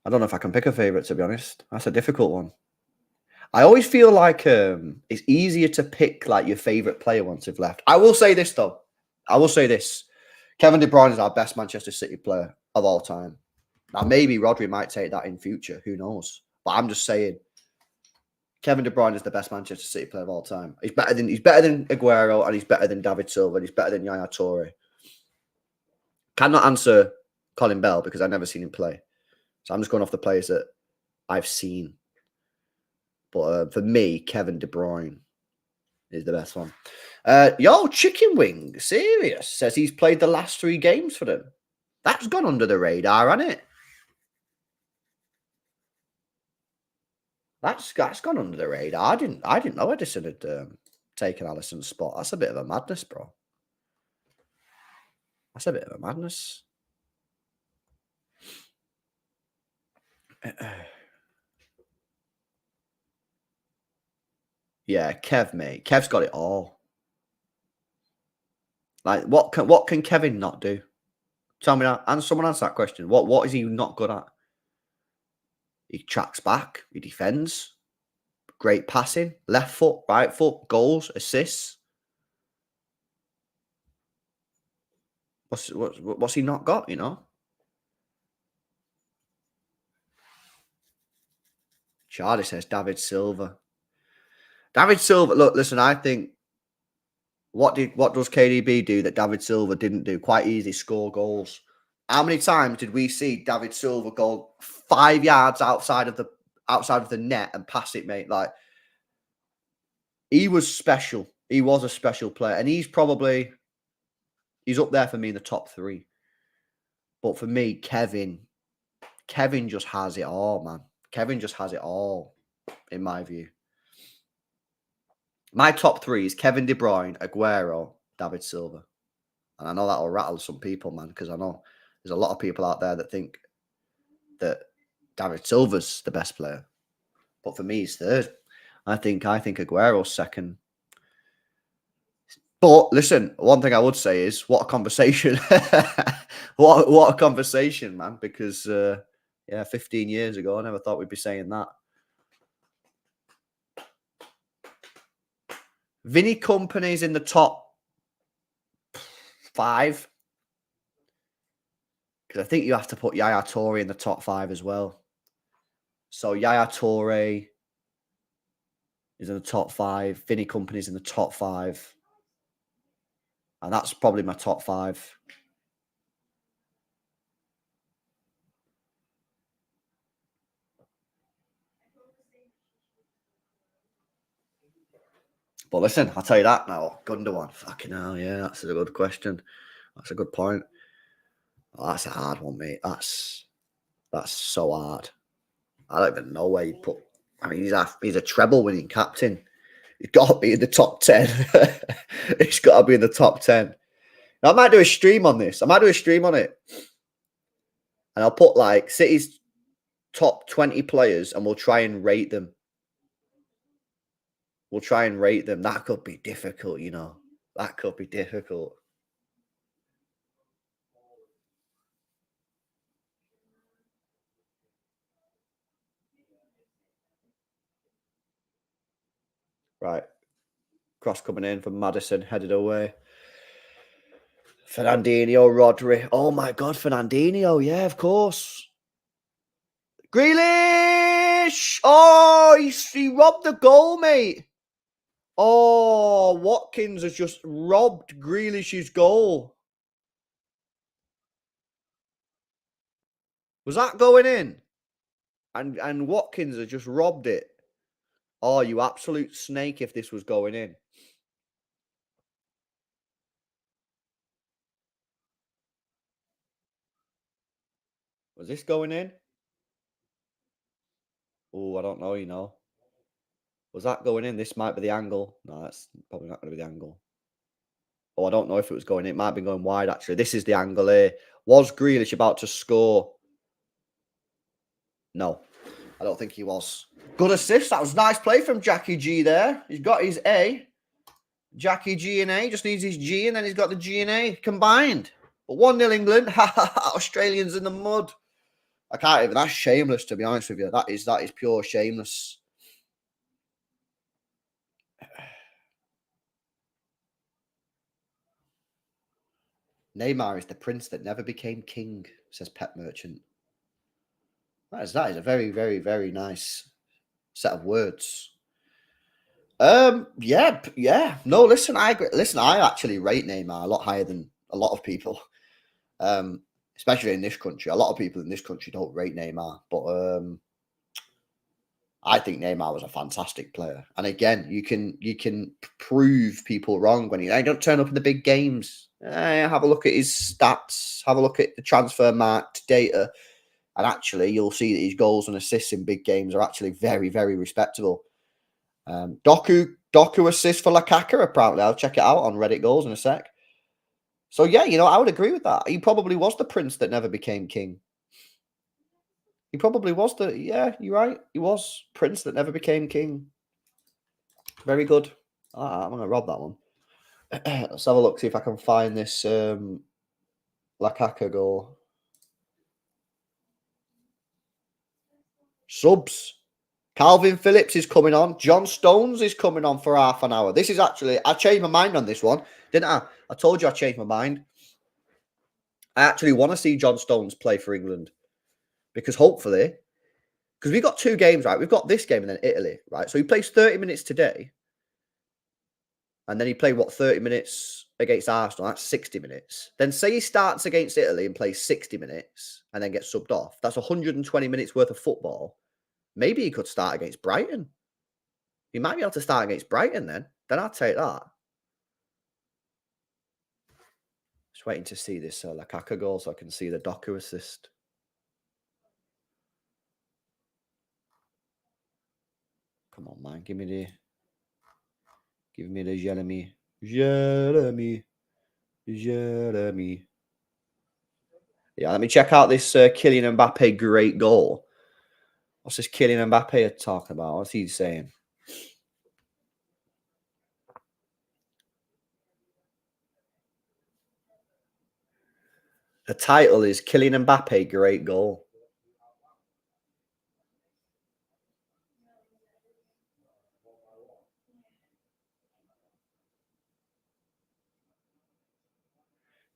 I don't know if I can pick a favourite, to be honest. That's a difficult one. I always feel like it's easier to pick like your favourite player once they've left. I will say this, though. Kevin De Bruyne is our best Manchester City player of all time. Now, maybe Rodri might take that in future. Who knows? But I'm just saying, Kevin De Bruyne is the best Manchester City player of all time. He's better than Aguero, and he's better than David Silva, and he's better than Yaya Toure. Cannot answer Colin Bell because I've never seen him play. So I'm just going off the players that I've seen. But for me, Kevin De Bruyne is the best one. Chicken Wing, serious, says he's played the last 3 games for them. That's gone under the radar, hasn't it? That's gone under the radar. I didn't know Edison had taken Alisson's spot. That's a bit of a madness, bro. That's a bit of a madness. Yeah, Kev, mate. Kev's got it all. Like, what can Kevin not do? Tell me that. And someone answer that question. What is he not good at? He tracks back. He defends. Great passing. Left foot, right foot, goals, assists. What's he not got? You know. Charlie says David Silva. David Silva. Look, listen. I think what does KDB do that David Silva didn't do? Quite easy. Score goals. How many times did we see David Silva go 5 yards outside of the net and pass it, mate? Like, he was special. He was a special player, and he's up there for me in the top 3. But for me, Kevin just has it all, man. Kevin just has it all, in my view. My top 3 is Kevin De Bruyne, Aguero, David Silva. And I know that'll rattle some people, man, because I know there's a lot of people out there that think that David Silva's the best player. But for me, he's third. I think Aguero's second. But listen, one thing I would say is, what a conversation. what a conversation, man. Because 15 years ago, I never thought we'd be saying that. Vinny Kompany's in the top 5. Because I think you have to put Yaya Toure in the top 5 as well. So Yaya Toure is in the top 5. Vinny Kompany's in the top 5. And that's probably my top 5. But listen, I'll tell you that now. Gundogan. Fucking hell, yeah, that's a good question. That's a good point. Oh, that's a hard one, mate. That's so hard. I don't even know where you put. I mean, he's a treble winning captain. He's got to be in the top 10. He's got to be in the top 10. Now, I might do a stream on this. I might do a stream on it. And I'll put like City's top 20 players and we'll try and rate them. That could be difficult, you know. That could be difficult. Right. Cross coming in from Madison, headed away. Fernandinho, Rodri. Oh my God, Fernandinho. Yeah, of course. Grealish. Oh, he robbed the goal, mate. Oh, Watkins has just robbed Grealish's goal. Was that going in? And Watkins has just robbed it. Oh, you absolute snake if this was going in. Was this going in? Oh, I don't know, you know. Was that going in? This might be the angle. No, that's probably not going to be the angle. Oh, I don't know if it was going in. It might have been going wide, actually. This is the angle here. Was Grealish about to score? No, I don't think he was. Good assist. That was nice play from Jackie G there. He's got his A. Jackie G and A. Just needs his G, and then he's got the G and A combined. But 1-0 England. Australians in the mud. I can't even. That's shameless, to be honest with you. That is pure shameless. Neymar is the prince that never became king, says Pet Merchant. That is a very, very, very nice set of words. Yeah. No, listen, I agree. Listen, I actually rate Neymar a lot higher than a lot of people. Especially in this country. A lot of people in this country don't rate Neymar, but I think Neymar was a fantastic player. And again, you can prove people wrong when they don't turn up in the big games. Have a look at his stats. Have a look at the transfer market data. And actually, you'll see that his goals and assists in big games are actually very, very respectable. Doku assist for Lukaku, apparently. I'll check it out on Reddit goals in a sec. So, yeah, I would agree with that. He probably was the prince that never became king. He probably was yeah, you're right. He was prince that never became king. Very good. I'm going to rob that one. Let's have a look, see if I can find this Lukaku goal. Subs. Calvin Phillips is coming on. John Stones is coming on for half an hour. This is actually, I changed my mind on this one, didn't I? I told you I changed my mind. I actually want to see John Stones play for England because hopefully, because we've got 2 games, right? We've got this game and then Italy, right? So he plays 30 minutes today. And then he played, 30 minutes against Arsenal? That's 60 minutes. Then say he starts against Italy and plays 60 minutes and then gets subbed off. That's 120 minutes worth of football. Maybe he could start against Brighton. He might be able to start against Brighton then. Then I'll take that. Just waiting to see this Lukaku goal so I can see the Doku assist. Come on, man. Give me the Jeremy. Yeah, let me check out this Kylian Mbappe great goal. What's this Kylian Mbappe talking about? What's he saying? The title is Kylian Mbappe great goal.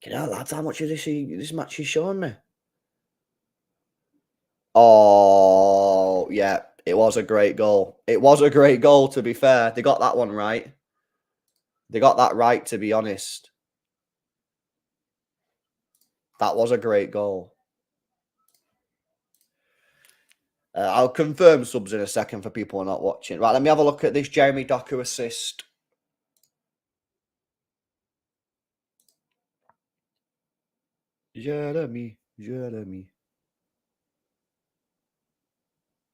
Lads, how much of this match is showing me? Oh, yeah. It was a great goal. It was a great goal, to be fair. They got that one right. They got that right, to be honest. That was a great goal. I'll confirm subs in a second for people who are not watching. Right, let me have a look at this Jeremy Doku assist. Jeremy.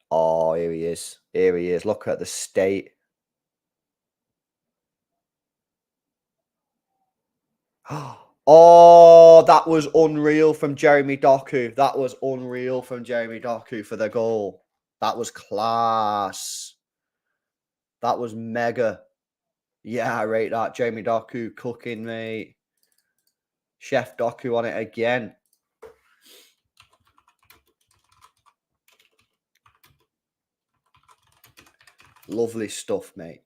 Oh, here he is. Here he is. Look at the state. Oh, that was unreal from Jeremy Doku. That was unreal from Jeremy Doku for the goal. That was class. That was mega. Yeah, I rate that. Jeremy Doku cooking, mate. Chef Doku on it again. Lovely stuff, mate.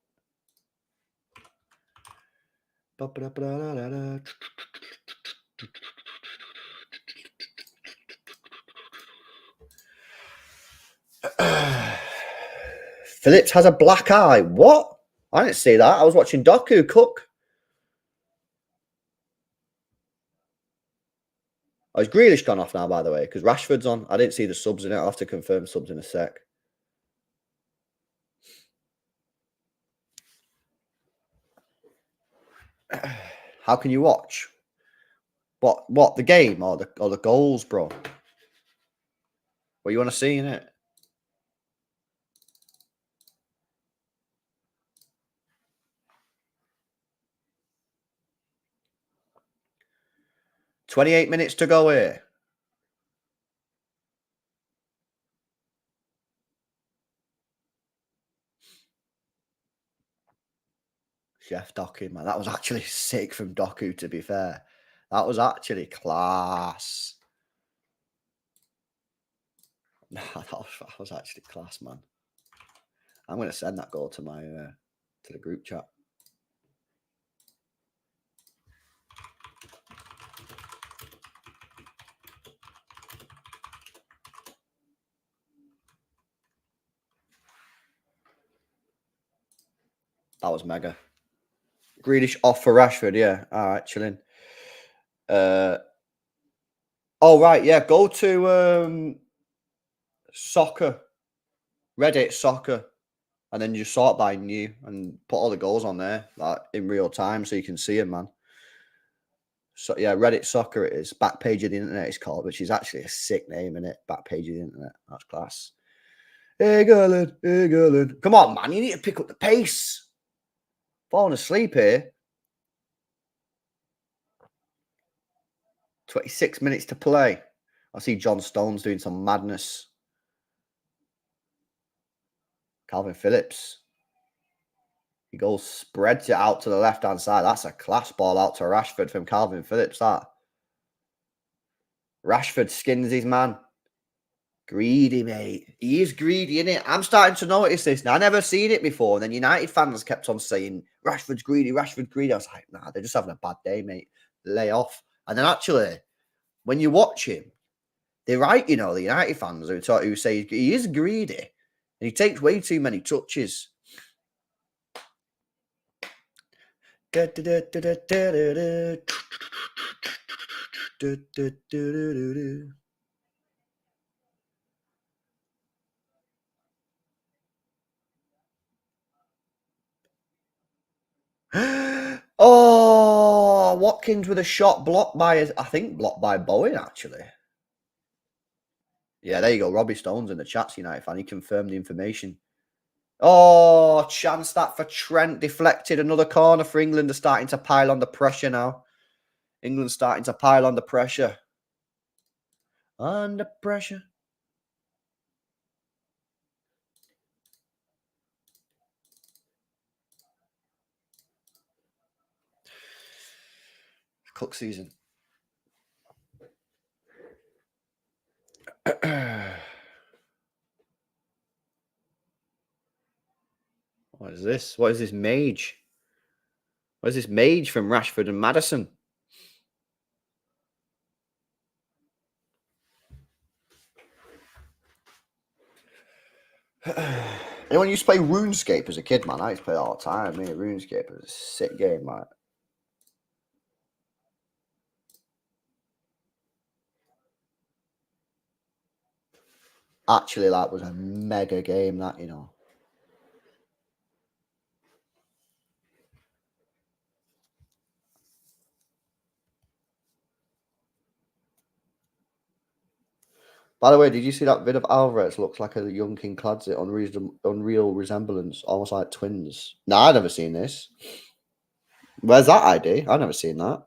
Phillips has a black eye. What? I didn't see that. I was watching Doku cook. Oh, is Grealish gone off now, by the way? Because Rashford's on. I didn't see the subs in it. I'll have to confirm subs in a sec. How can you watch? What? The game or the goals, bro? What you want to see in it? "28 minutes to go here." Chef Doku, man. That was actually sick from Doku, to be fair. That was actually class. Nah, that was actually class, man. I'm going to send that goal to my to the group chat. That was mega. Grealish off for Rashford, yeah. All right, chilling. Oh, right, yeah. Go to soccer, Reddit soccer, and then you sort by new and put all the goals on there, like in real time, so you can see them, man. So yeah, Reddit Soccer it is. Back page of the internet it's called, which is actually a sick name, isn't it? Back page of the internet. That's class. Hey, Garland. Come on, man. You need to pick up the pace. Falling asleep here. 26 minutes to play. I see John Stones doing some madness. Calvin Phillips. He goes, spreads it out to the left-hand side. That's a class ball out to Rashford from Calvin Phillips, that. Rashford skins his man. Greedy, mate. He is greedy, isn't it? I'm starting to notice this now. I never seen it before. And then United fans kept on saying, Rashford's greedy, Rashford's greedy. I was like, nah, they're just having a bad day, mate. Lay off. And then actually, when you watch him, they're right, you know, the United fans who say he is greedy. And he takes way too many touches. Oh, Watkins with a shot blocked by, I think, blocked by Bowen, actually. Yeah, there you go. Robbie Stone's in the chat's United fan. He confirmed the information. Oh, chance that for Trent. Deflected. Another corner for England. Are starting to pile on the pressure now. England's starting to pile on the pressure. Under pressure. Cook season. What is this? What is this mage? What is this mage from Rashford and Maddison? Anyone used to play RuneScape as a kid, man? I used to play it all the time. Me, RuneScape was a sick game, man. Actually, that was a mega game, that, you know. By the way, did you see that vid of Alvarez? Looks like a young King Clancy, unreal resemblance, almost like twins. No, I've never seen this. Where's that ID? I've never seen that.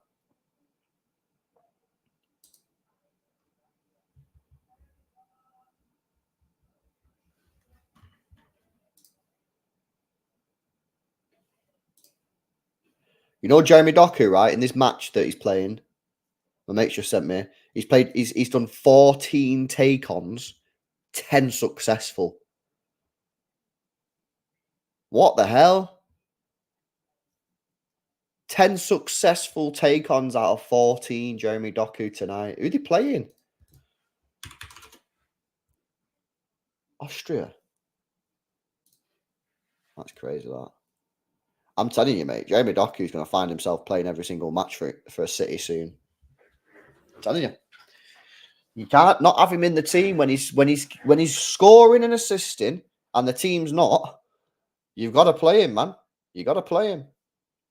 You know Jeremy Doku, right? In this match that he's playing, my mate just sent me. He's done 14 take-ons, 10 successful. What the hell? 10 successful take-ons out of 14, Jeremy Doku tonight. Who are they playing? Austria. That's crazy, that. I'm telling you, mate, Jeremy Doku's going to find himself playing every single match for a City soon. I'm telling you. You can't not have him in the team when he's scoring and assisting and the team's not. You've got to play him, man. You got to play him.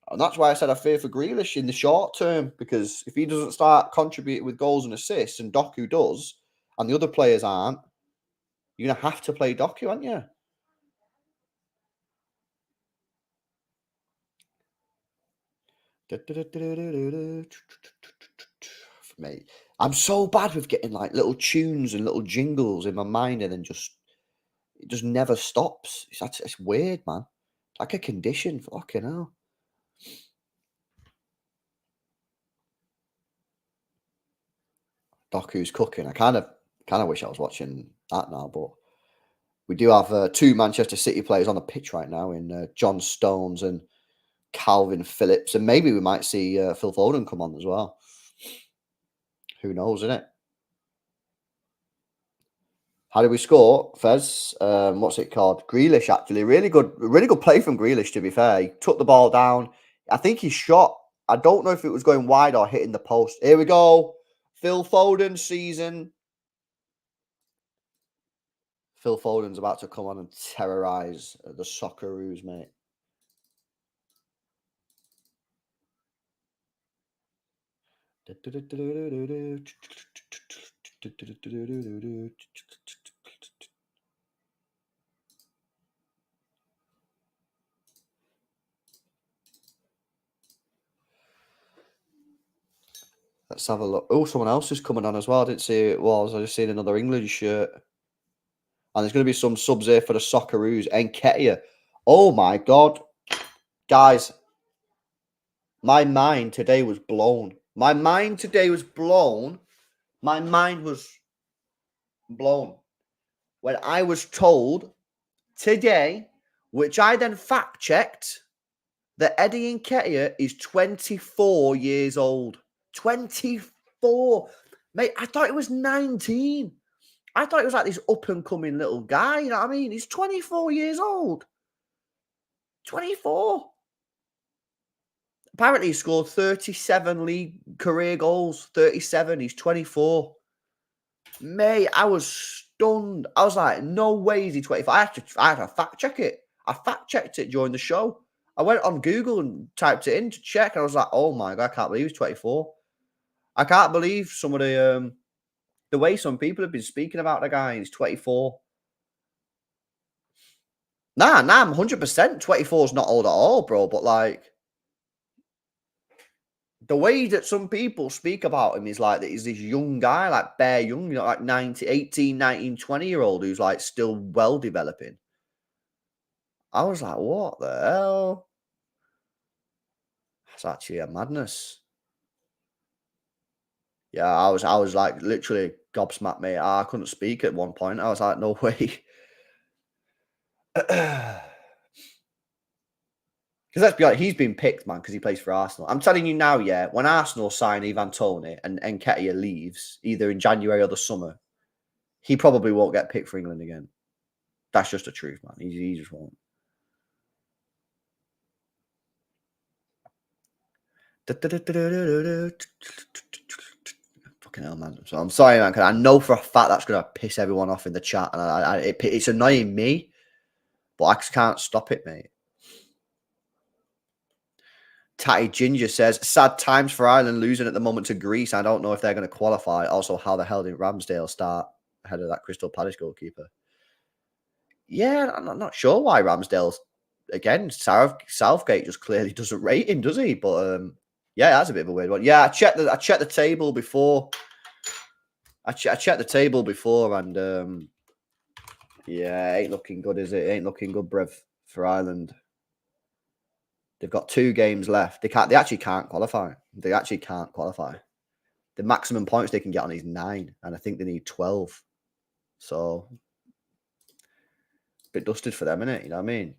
And that's why I said I fear for Grealish in the short term, because if he doesn't start contributing with goals and assists, and Doku does, and the other players aren't, you're going to have to play Doku, aren't you? Mate, I'm so bad with getting like little tunes and little jingles in my mind, and then it just never stops. It's weird, man. Like a condition. Fucking hell. Doku's cooking. I kind of wish I was watching that now, but we do have 2 Manchester City players on the pitch right now in John Stones and Calvin Phillips, and maybe we might see Phil Foden come on as well. Who knows, innit? How did we score, Fez? What's it called? Grealish, actually. Really good play from Grealish, to be fair. He took the ball down. I think he shot. I don't know if it was going wide or hitting the post. Here we go. Phil Foden season. Phil Foden's about to come on and terrorise the Socceroos, mate. Let's have a look. Oh, someone else is coming on as well. I didn't see who it was. I just seen another England shirt. And there's going to be some subs here for the Socceroos. Nketiah. Oh my God. Guys, my mind today was blown. My mind today was blown. My mind was blown when I was told today, which I then fact checked, that Eddie Nketiah is 24 years old. 24. Mate, I thought it was 19. I thought it was like this up-and-coming little guy, you know what I mean? He's 24 years old. 24. Apparently, he scored 37 league career goals. 37. He's 24. Mate, I was stunned. I was like, no way is he 25. I had to fact check it. I fact checked it during the show. I went on Google and typed it in to check, and I was like, oh my God, I can't believe he's 24. I can't believe some of the way some people have been speaking about the guy. He's 24. Nah, I'm 100%. 24 is not old at all, bro. But like, the way that some people speak about him is like that he's this young guy, like bare young, you know, like 18, 19, 20-year-old who's like still well developing. I was like, what the hell? That's actually a madness. Yeah, I was like literally gobsmacked, mate. I couldn't speak at one point. I was like, no way. Because let's be honest, he's been picked, man, because he plays for Arsenal. I'm telling you now, yeah, when Arsenal sign Ivan Toney and Nketiah leaves, either in January or the summer, he probably won't get picked for England again. That's just the truth, man. He just won't. Fucking hell, man. So I'm sorry, man, because I know for a fact that's going to piss everyone off in the chat. And it's annoying me, but I just can't stop it, mate. Tatty Ginger says, sad times for Ireland losing at the moment to Greece. I don't know if they're going to qualify. Also, how the hell did Ramsdale start ahead of that Crystal Palace goalkeeper? Yeah, I'm not sure why Ramsdale's, again, Southgate just clearly doesn't rate him, does he? But yeah, that's a bit of a weird one. Yeah, I checked the table before. I checked the table before, and yeah, it ain't looking good, is it? It ain't looking good, bruv, for Ireland. They've got 2 games left. They actually can't qualify. They actually can't qualify. The maximum points they can get on is 9, and I think they need 12. So, a bit dusted for them, innit? You know what I mean?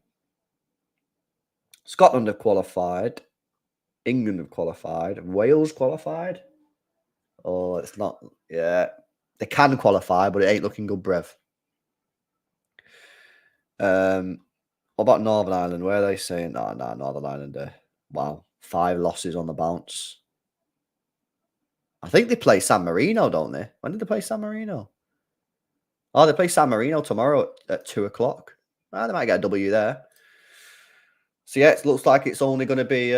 Scotland have qualified. England have qualified. Wales qualified. Oh, it's not. Yeah, they can qualify, but it ain't looking good, bruv. What about Northern Ireland? Where are they saying? No, Northern Ireland. Wow, 5 losses on the bounce. I think they play San Marino, don't they? When did they play San Marino? Oh, they play San Marino tomorrow at 2:00. Ah, they might get a W there. So yeah, it looks like it's only going to be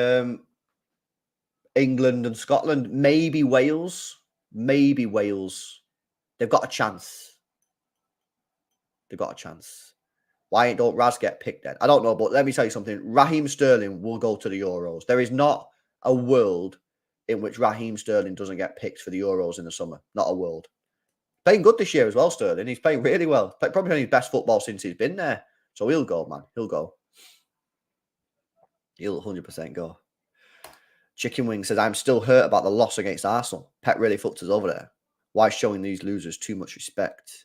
England and Scotland, maybe Wales. Maybe Wales. They've got a chance. They've got a chance. Why don't Raz get picked then? I don't know, but let me tell you something. Raheem Sterling will go to the Euros. There is not a world in which Raheem Sterling doesn't get picked for the Euros in the summer. Not a world. Playing good this year as well, Sterling. He's playing really well. Probably playing his best football since he's been there. So he'll go, man. He'll go. He'll 100% go. Chicken Wing says, I'm still hurt about the loss against Arsenal. Pep really fucked us over there. Why showing these losers too much respect?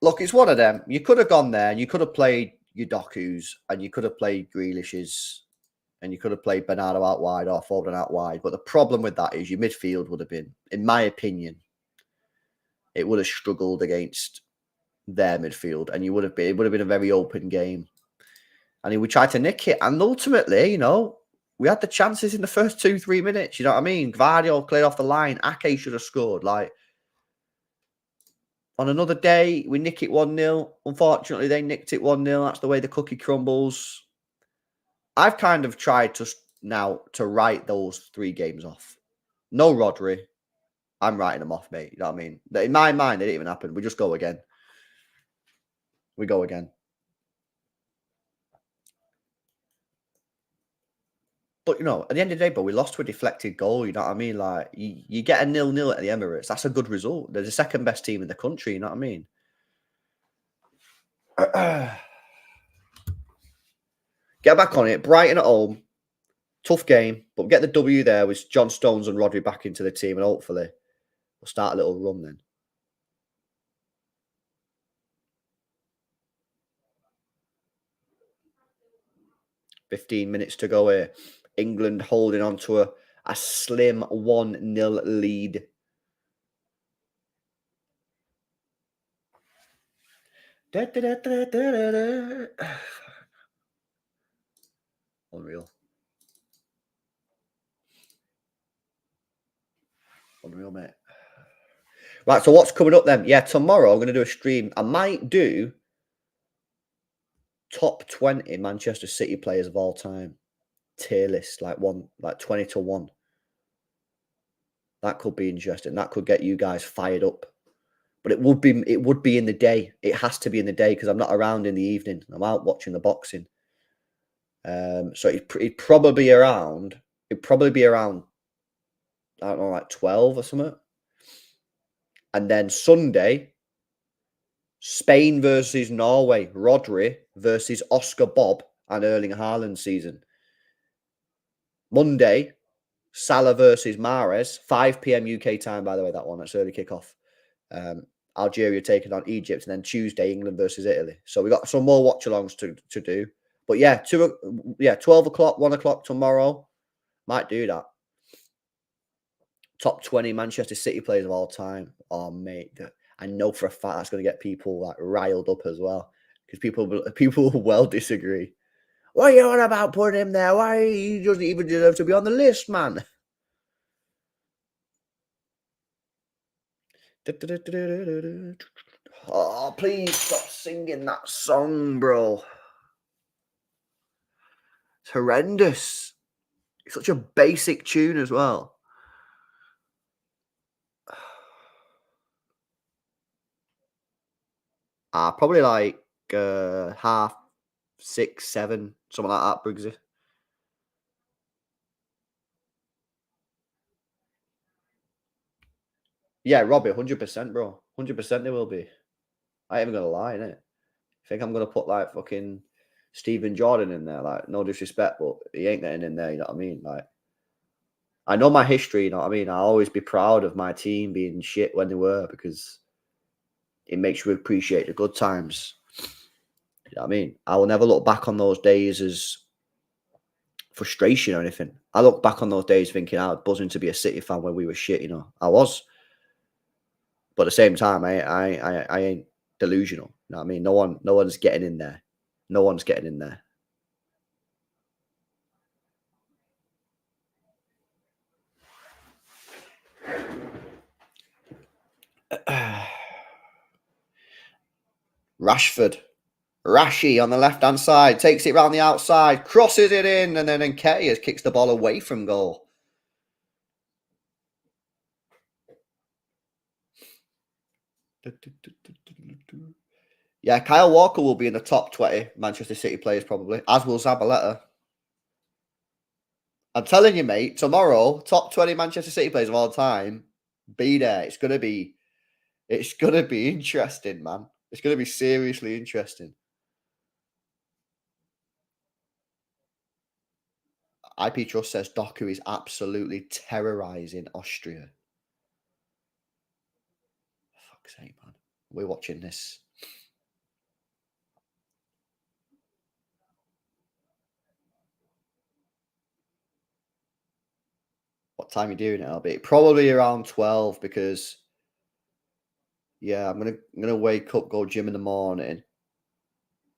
Look, it's one of them. You could have gone there and you could have played your Doku's and you could have played Grealish's and you could have played Bernardo out wide or Foden out wide. But the problem with that is your midfield would have been, in my opinion, it would have struggled against their midfield and it would have been a very open game. And we tried to nick it. And ultimately, you know, we had the chances in the first 2-3 minutes. You know what I mean? Gvardiol cleared off the line. Ake should have scored. Like, on another day, we nick it 1-0. Unfortunately, they nicked it 1-0. That's the way the cookie crumbles. I've kind of tried to now to write those 3 games off. No Rodri. I'm writing them off, mate. You know what I mean? In my mind, it didn't even happen. We just go again. We go again. But, you know, at the end of the day, but we lost to a deflected goal. You know what I mean? Like, you get a 0-0 at the Emirates. That's a good result. They're the second best team in the country. You know what I mean? Get back on it. Brighton at home. Tough game, but get the W there with John Stones and Rodri back into the team, and hopefully we'll start a little run then. "15 minutes to go here. England holding on to a slim 1-0 lead. Unreal. Unreal, mate. Right, so what's coming up then? Yeah, tomorrow I'm going to do a stream. I might do top 20 Manchester City players of all time. Tier list, like 20 to 1. That could be interesting. That could get you guys fired up. But it would be in the day. It has to be in the day because I'm not around in the evening. I'm out watching the boxing. So it'd probably be around. I don't know, like 12 or something. And then Sunday, Spain versus Norway. Rodri versus Oscar Bob and Erling Haaland season. Monday, Salah versus Mahrez. 5 p.m. UK time, by the way, that one. That's early kickoff. Algeria taking on Egypt. And then Tuesday, England versus Italy. So we got some more watch-alongs to do. But yeah, 12 o'clock, 1 o'clock tomorrow. Might do that. Top 20 Manchester City players of all time. Oh, mate. I know for a fact that's going to get people like riled up as well. Because people will well disagree. What are you on about putting him there? Why he doesn't even deserve to be on the list, man? Oh, please stop singing that song, bro. It's horrendous. It's such a basic tune as well. Probably like 6:30, 7:00, something like that, Briggsy. Yeah, Robbie, 100%, bro. 100% they will be. I ain't even gonna lie, innit? Think I'm gonna put like fucking Stephen Jordan in there? Like, no disrespect, but he ain't getting in there, you know what I mean? Like, I know my history, you know what I mean? I'll always be proud of my team being shit when they were because it makes you appreciate the good times. You know what I mean? I will never look back on those days as frustration or anything. I look back on those days thinking I was buzzing to be a City fan when we were shit, you know. I was. But at the same time, I ain't delusional. You know what I mean? No one's getting in there. No one's getting in there. Rashford. Rashi on the left-hand side. Takes it round the outside. Crosses it in. And then Nketiah kicks the ball away from goal. Yeah, Kyle Walker will be in the top 20 Manchester City players probably, as will Zabaleta. I'm telling you, mate, tomorrow, top 20 Manchester City players of all time, be there. It's gonna be interesting, man. It's gonna be seriously interesting. IP Trust says Doku is absolutely terrorizing Austria. For fuck's sake, man. We're watching this. What time are you doing it? I'll be probably around 12 because yeah, I'm gonna wake up, go gym in the morning,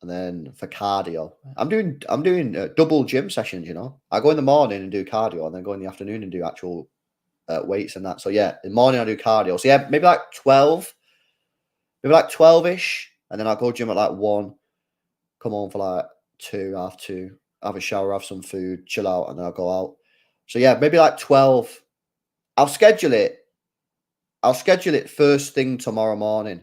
and then for cardio, I'm doing double gym sessions. You know, I go in the morning and do cardio, and then go in the afternoon and do actual weights and that. So yeah, in the morning I do cardio. So yeah, maybe like 12, maybe like 12ish, and then I'll go gym at like 1, come home for like 2, half 2, have a shower, have some food, chill out, and then I'll go out. So yeah, maybe like 12. I'll schedule it. I'll schedule it first thing tomorrow morning.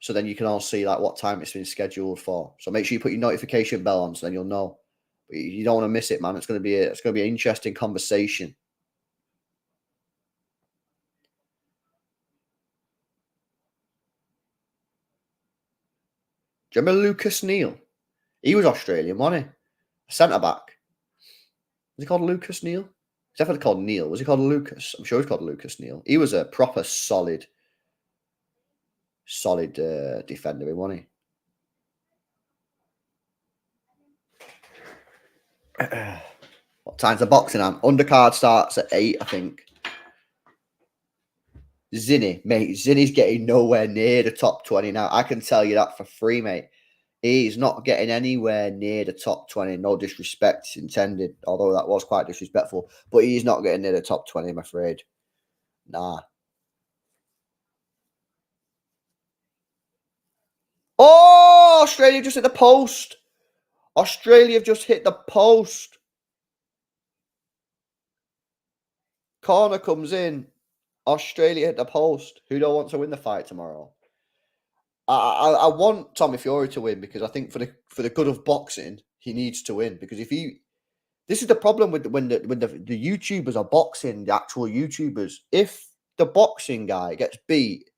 So then you can all see like what time it's been scheduled for. So make sure you put your notification bell on so then you'll know. But you don't want to miss it, man. It's gonna be an interesting conversation. Do you remember Lucas Neal? He was Australian, wasn't he? A centre back. Was he called Lucas Neal? He's definitely called Neil. Was he called Lucas? I'm sure he's called Lucas Neal. He was a proper solid defender, wasn't he? What time's the boxing on? Undercard starts at 8, I think. Zinny, mate. Zinny's getting nowhere near the top 20 now. I can tell you that for free, mate. He's not getting anywhere near the top 20. No disrespect intended, although that was quite disrespectful. But he's not getting near the top 20, I'm afraid. Nah. Oh, Australia just hit the post. Australia have just hit the post. Corner comes in. Australia hit the post. Who don't want to win the fight tomorrow? I want Tommy Fury to win because I think for the good of boxing, he needs to win. Because this is the problem with when the YouTubers are boxing, the actual YouTubers. If the boxing guy gets beat,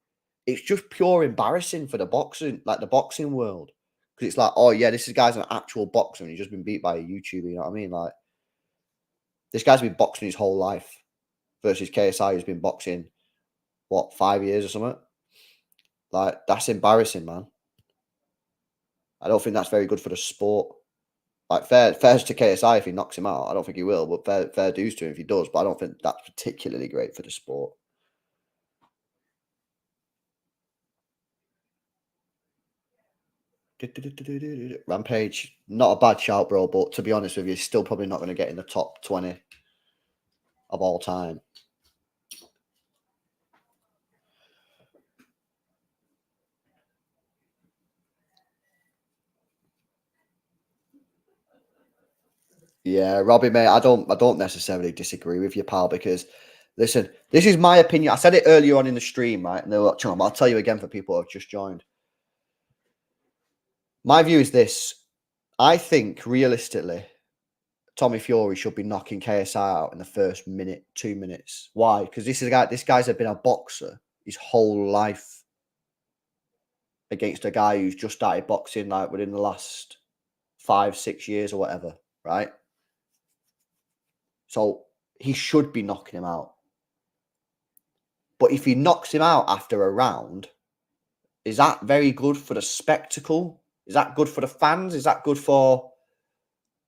it's just pure embarrassing for the boxing world. Because it's like, oh yeah, this guy's an actual boxer and he's just been beat by a YouTuber. You know what I mean? Like, this guy's been boxing his whole life versus KSI, who's been boxing, 5 years or something? Like, that's embarrassing, man. I don't think that's very good for the sport. Like, fair's to KSI if he knocks him out. I don't think he will, but fair dues to him if he does. But I don't think that's particularly great for the sport. Rampage, not a bad shout, bro. But to be honest with you, still probably not going to get in the top 20 of all time. Yeah, Robbie, mate, I don't necessarily disagree with you, pal, because listen, this is my opinion. I said it earlier on in the stream, right? And I'll tell you again for people who have just joined. My view is this. I think realistically, Tommy Fury should be knocking KSI out in the first minute, 2 minutes. Why? Because this guy's been a boxer his whole life against a guy who's just started boxing like within the last 5-6 years or whatever, right? So he should be knocking him out. But if he knocks him out after a round, is that very good for the spectacle? Is that good for the fans? Is that good for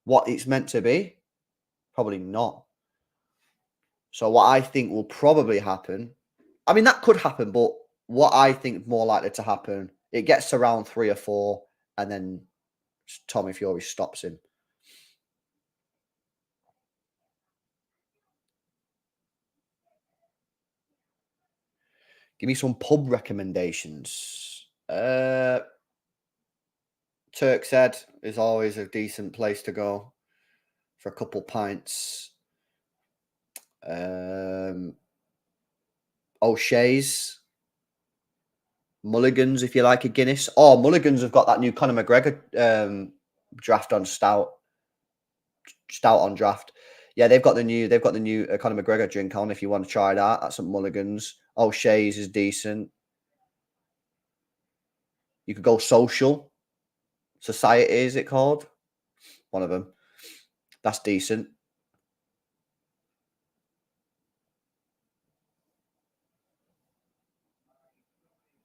what it's meant to be? Probably not. So what I think will probably happen, I mean, that could happen, but what I think more likely to happen, it gets to round 3 or 4, and then Tommy Fury stops him. Give me some pub recommendations. Turk's Head is always a decent place to go for a couple pints. O'Shea's. Mulligan's, if you like a Guinness. Oh, Mulligan's have got that new Conor McGregor draft on stout. Stout on draft. Yeah, they've got the new Conor McGregor drink on. If you want to try that, that's at Mulligan's. O'Shea's is decent. You could go Social Society, is it called? One of them. That's decent.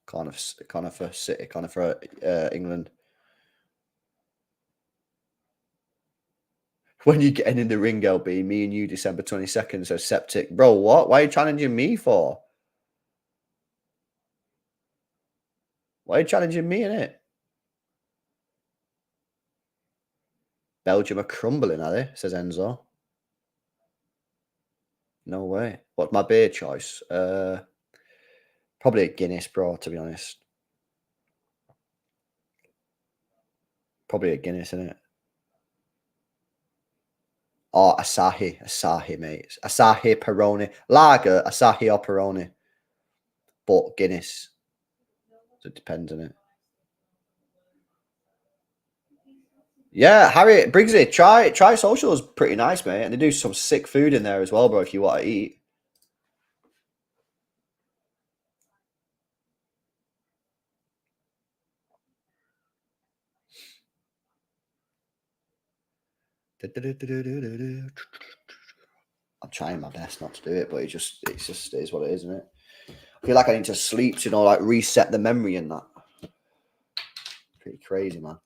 Conifer City, Conifer, England. When you're getting in the ring, LB, me and you, December 22nd. So septic, bro. What? Why are you challenging me for? Why are you challenging me in it? Belgium are crumbling, are they? Says Enzo. No way. What's my beer choice? Probably a Guinness, bro, to be honest. Probably a Guinness, isn't it? or Asahi, mate. Asahi, Peroni. Lager, Asahi or Peroni. But Guinness. So it depends on it. Yeah, Harry Briggsy, try Social's pretty nice, mate. And they do some sick food in there as well, bro, if you want to eat. I'm trying my best not to do it, but it just is what it is, isn't it? I feel like I need to sleep to, like reset the memory and that. Pretty crazy, man.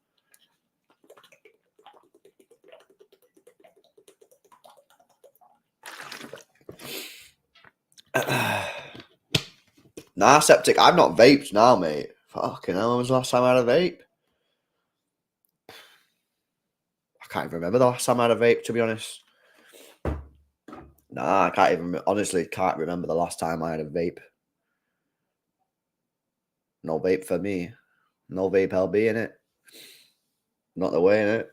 Nah, septic. I've not vaped now, mate. Fucking hell, when was the last time I had a vape? I can't even remember the last time I had a vape, to be honest. Nah, I can't even, honestly, can't remember the last time I had a vape. No vape for me. No vape LB in it. Not the way in it.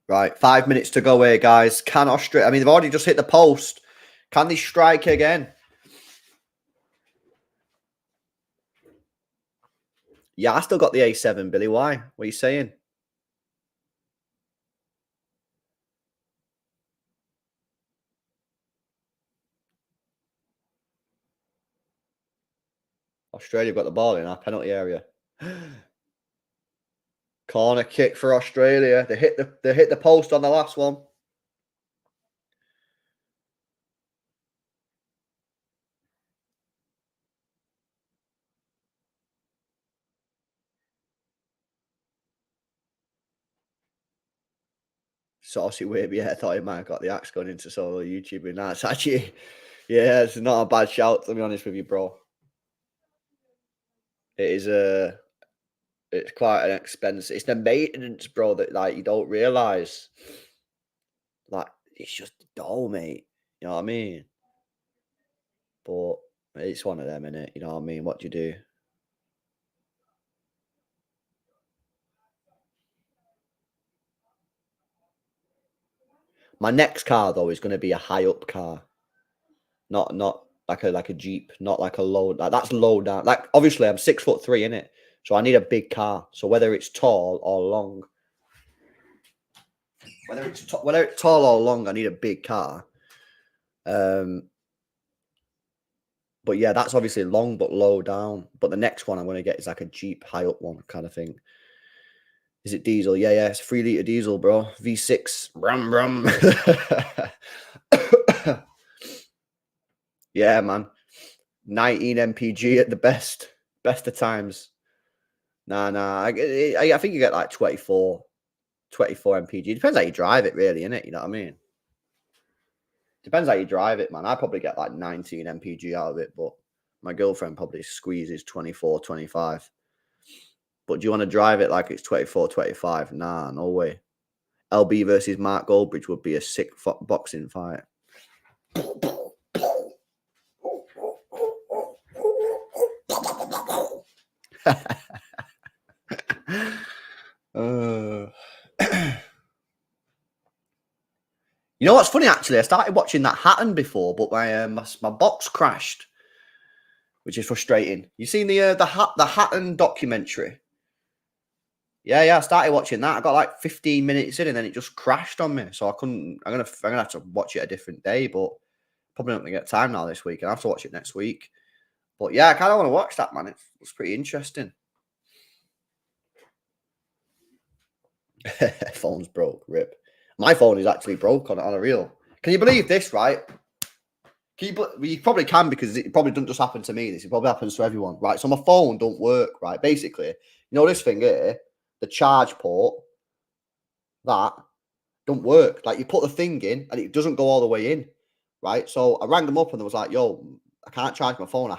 Right, 5 minutes to go here, guys. Can Australia? I mean, they've already just hit the post. Can they strike again? Yeah, I still got the A7, Billy. Why? What are you saying? Australia have got the ball in our penalty area. Corner kick for Australia. They hit the post on the last one. Saucy Wave, yeah, I thought he might have got the axe going into solo YouTube. And that's actually, yeah, it's not a bad shout, to be honest with you, bro. It is it's quite an expense. It's the maintenance, bro, that like you don't realise. Like it's just dull, mate. You know what I mean? But it's one of them, innit? You know what I mean? What do you do? My next car though is going to be a high up car, not like a Jeep, not like a low. Like that's low down. Like obviously I'm 6'3" in it, so I need a big car. So whether it's tall or long, whether it's tall or long, I need a big car. But yeah, that's obviously long but low down. But the next one I'm going to get is like a Jeep high up one kind of thing. Is it diesel? Yeah, yeah, it's 3 litre diesel, bro. V6. Rum rum. Yeah, man. 19 mpg at the best of times. Nah. I think you get like 24 mpg. Depends how you drive it, really, innit? You know what I mean? Depends how you drive it, man. I probably get like 19 mpg out of it, but my girlfriend probably squeezes 24, 25. But do you want to drive it like it's 24, 25? Nah, no way. LB versus Mark Goldbridge would be a sick boxing fight. You know what's funny? Actually, I started watching that Hatton before, but my box crashed, which is frustrating. You seen the Hatton documentary? Yeah. I started watching that. I got like 15 minutes in, and then it just crashed on me. So I couldn't. I'm gonna have to watch it a different day, but probably not gonna get time now this week. I have to watch it next week. But yeah, I kind of want to watch that, man. It's pretty interesting. Phone's broke. Rip. My phone is actually broke on a reel. Can you believe this? Right? You probably can because it probably doesn't just happen to me. This probably happens to everyone, right? So my phone don't work, right? Basically, you know this thing here, the charge port, that don't work. Like you put the thing in and it doesn't go all the way in, right? So I rang them up and they was like, "Yo, I can't charge my phone. I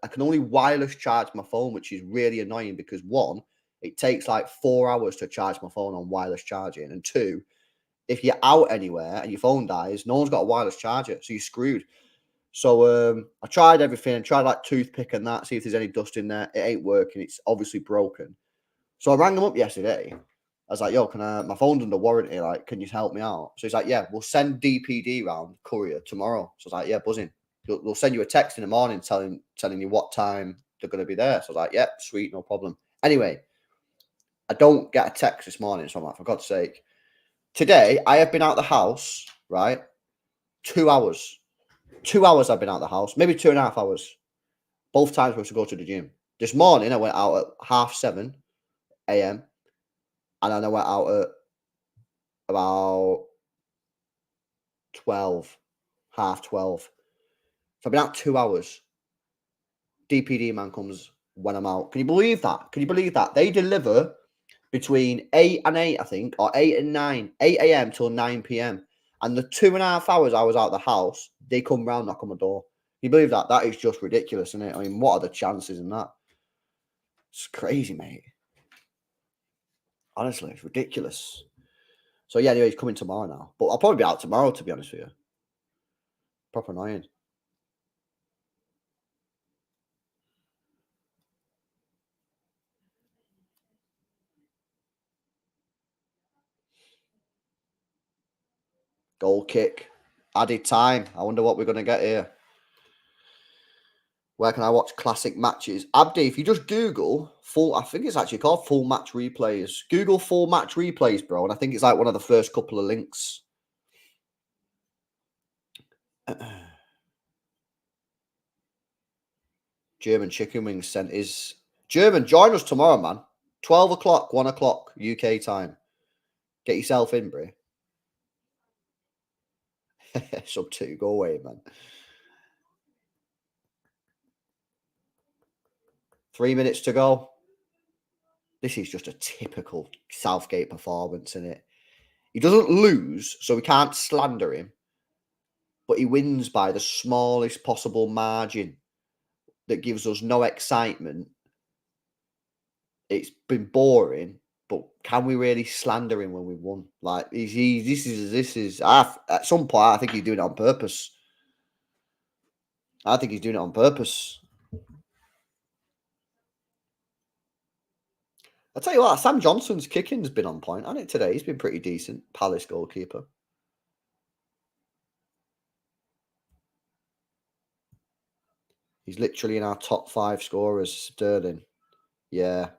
can only wireless charge my phone, which is really annoying because one, it takes like 4 hours to charge my phone on wireless charging, and two, if you're out anywhere and your phone dies, no one's got a wireless charger, so you're screwed." So I tried everything. Tried like toothpick and that. See if there's any dust in there. It ain't working. It's obviously broken. So I rang him up yesterday. I was like, "Yo, my phone's under warranty. Like, can you help me out?" So he's like, "Yeah, we'll send DPD round courier tomorrow." So I was like, "Yeah, buzzing. We'll send you a text in the morning telling you what time they're going to be there." So I was like, "Yeah, sweet, no problem." Anyway, I don't get a text this morning, so I'm like, for God's sake. Today, I have been out the house, right? 2 hours. 2 hours I've been out the house, maybe 2.5 hours. Both times I was to go to the gym. This morning, I went out at 7:30 a.m. and then I went out at about 12, 12:30. So I've been out 2 hours. DPD man comes when I'm out. Can you believe that? Can you believe that? They deliver between 8 and 8, I think, or 8 and 9, 8 a.m. till 9 p.m. And the 2.5 hours I was out the house, they come round, knock on my door. Can you believe that? That is just ridiculous, isn't it? I mean, what are the chances in that? It's crazy, mate. Honestly, it's ridiculous. So yeah, anyway, he's coming tomorrow now. But I'll probably be out tomorrow, to be honest with you. Proper annoying. Goal kick. Added time. I wonder what we're going to get here. Where can I watch classic matches? Abdi, if you just Google I think it's actually called full match replays. Google full match replays, bro. And I think it's like one of the first couple of links. German chicken wings sent is German. Join us tomorrow, man. 12 o'clock, 1 o'clock UK time. Get yourself in, bro. Sub 2. Go away, man. 3 minutes to go. This is just a typical Southgate performance, isn't it? He doesn't lose, so we can't slander him. But he wins by the smallest possible margin that gives us no excitement. It's been boring, but can we really slander him when we won? Like, this is. At some point, I think he's doing it on purpose. I think he's doing it on purpose. I tell you what, Sam Johnson's kicking's been on point, hasn't it, today? He's been pretty decent. Palace goalkeeper. He's literally in our top 5 scorers, Sterling. Yeah.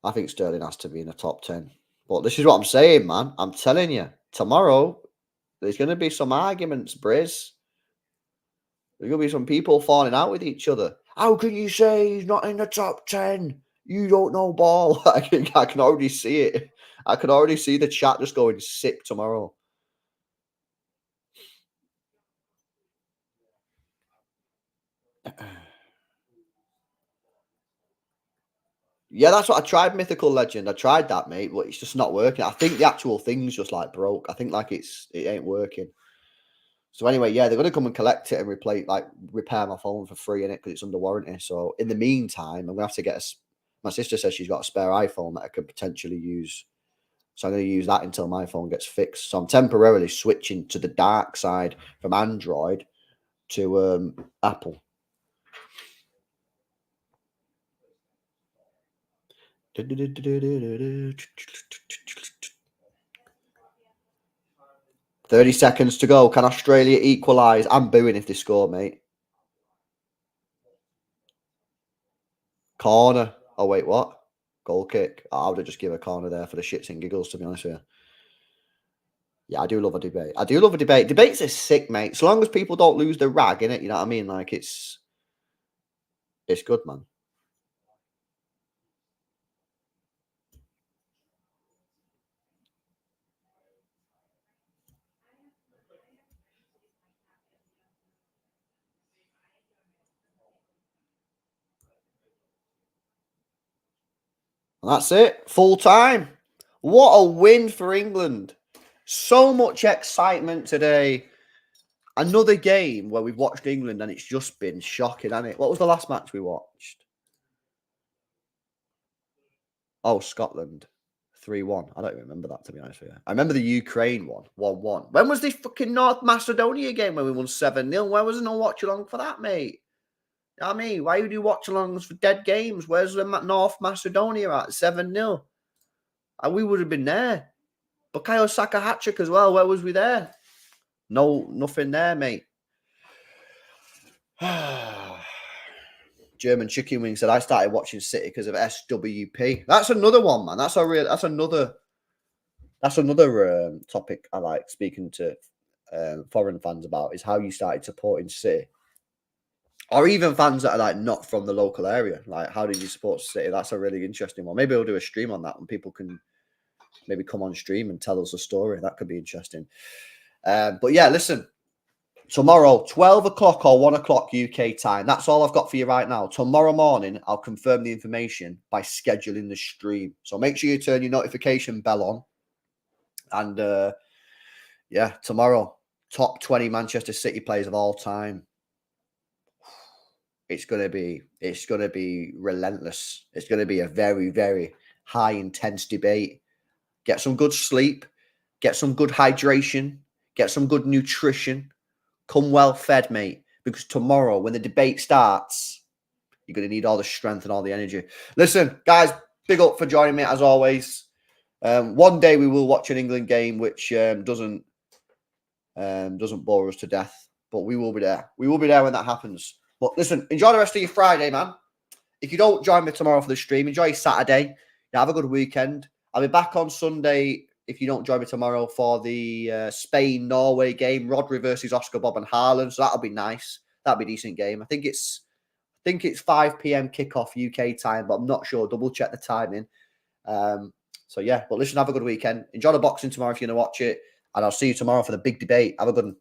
I think Sterling has to be in the top 10. But this is what I'm saying, man. I'm telling you, tomorrow, there's going to be some arguments, Briz. There's going to be some people falling out with each other. How can you say he's not in the top 10? You don't know ball. I can already see it. I can already see the chat just going sick tomorrow. Yeah, that's what I tried. Mythical Legend. I tried that, mate, but it's just not working. I think the actual thing's just like broke. I think like it ain't working. So anyway, yeah, they're gonna come and collect it and repair my phone for free in it because it's under warranty. So in the meantime, I'm gonna have to get my sister says she's got a spare iPhone that I could potentially use. So I'm going to use that until my phone gets fixed. So I'm temporarily switching to the dark side from Android to Apple. "30 seconds to go. Can Australia equalise?" I'm booing if they score, mate. Corner. Oh, wait, what? Goal kick. I would have just given a corner there for the shits and giggles, to be honest with you. Yeah, I do love a debate. I do love a debate. Debates are sick, mate. So long as people don't lose the rag, innit? You know what I mean? Like, it's good, man. And that's it. Full time. What a win for England. So much excitement today. Another game where we've watched England and it's just been shocking, hasn't it? What was the last match we watched? Oh, Scotland. 3-1. I don't even remember that, to be honest with you. I remember the Ukraine one, 1-1. When was the fucking North Macedonia game when we won 7-0? Where was no watch-along for that, mate? You know what I mean? Why you do watch-alongs for dead games? Where's the North Macedonia at? 7-0. And we would have been there. Bukayo Saka hat-trick as well. Where was we there? No, nothing there, mate. German Chicken Wing said, I started watching City because of SWP. That's another one, man. That's another topic I like speaking to foreign fans about, is how you started supporting City. Or even fans that are like not from the local area. Like, how did you support City? That's a really interesting one. Maybe we'll do a stream on that and people can maybe come on stream and tell us a story. That could be interesting. But yeah, listen. Tomorrow, 12 o'clock or 1 o'clock UK time. That's all I've got for you right now. Tomorrow morning, I'll confirm the information by scheduling the stream. So make sure you turn your notification bell on. And yeah, tomorrow, top 20 Manchester City players of all time. It's gonna be relentless. It's gonna be a very, very high intense debate. Get some good sleep, get some good hydration, get some good nutrition. Come well fed, mate, because tomorrow when the debate starts, you're going to need all the strength and all the energy. Listen, guys, big up for joining me as always. One day we will watch an England game, which doesn't bore us to death, but we will be there. We will be there when that happens. But listen, enjoy the rest of your Friday, man. If you don't join me tomorrow for the stream, enjoy your Saturday. Have a good weekend. I'll be back on Sunday, if you don't join me tomorrow, for the Spain-Norway game, Rodri versus Oscar, Bob and Haaland. So that'll be nice. That'll be a decent game. I think it's 5 p.m. kickoff UK time, but I'm not sure. Double check the timing. So yeah, but listen, have a good weekend. Enjoy the boxing tomorrow if you're going to watch it. And I'll see you tomorrow for the big debate. Have a good one.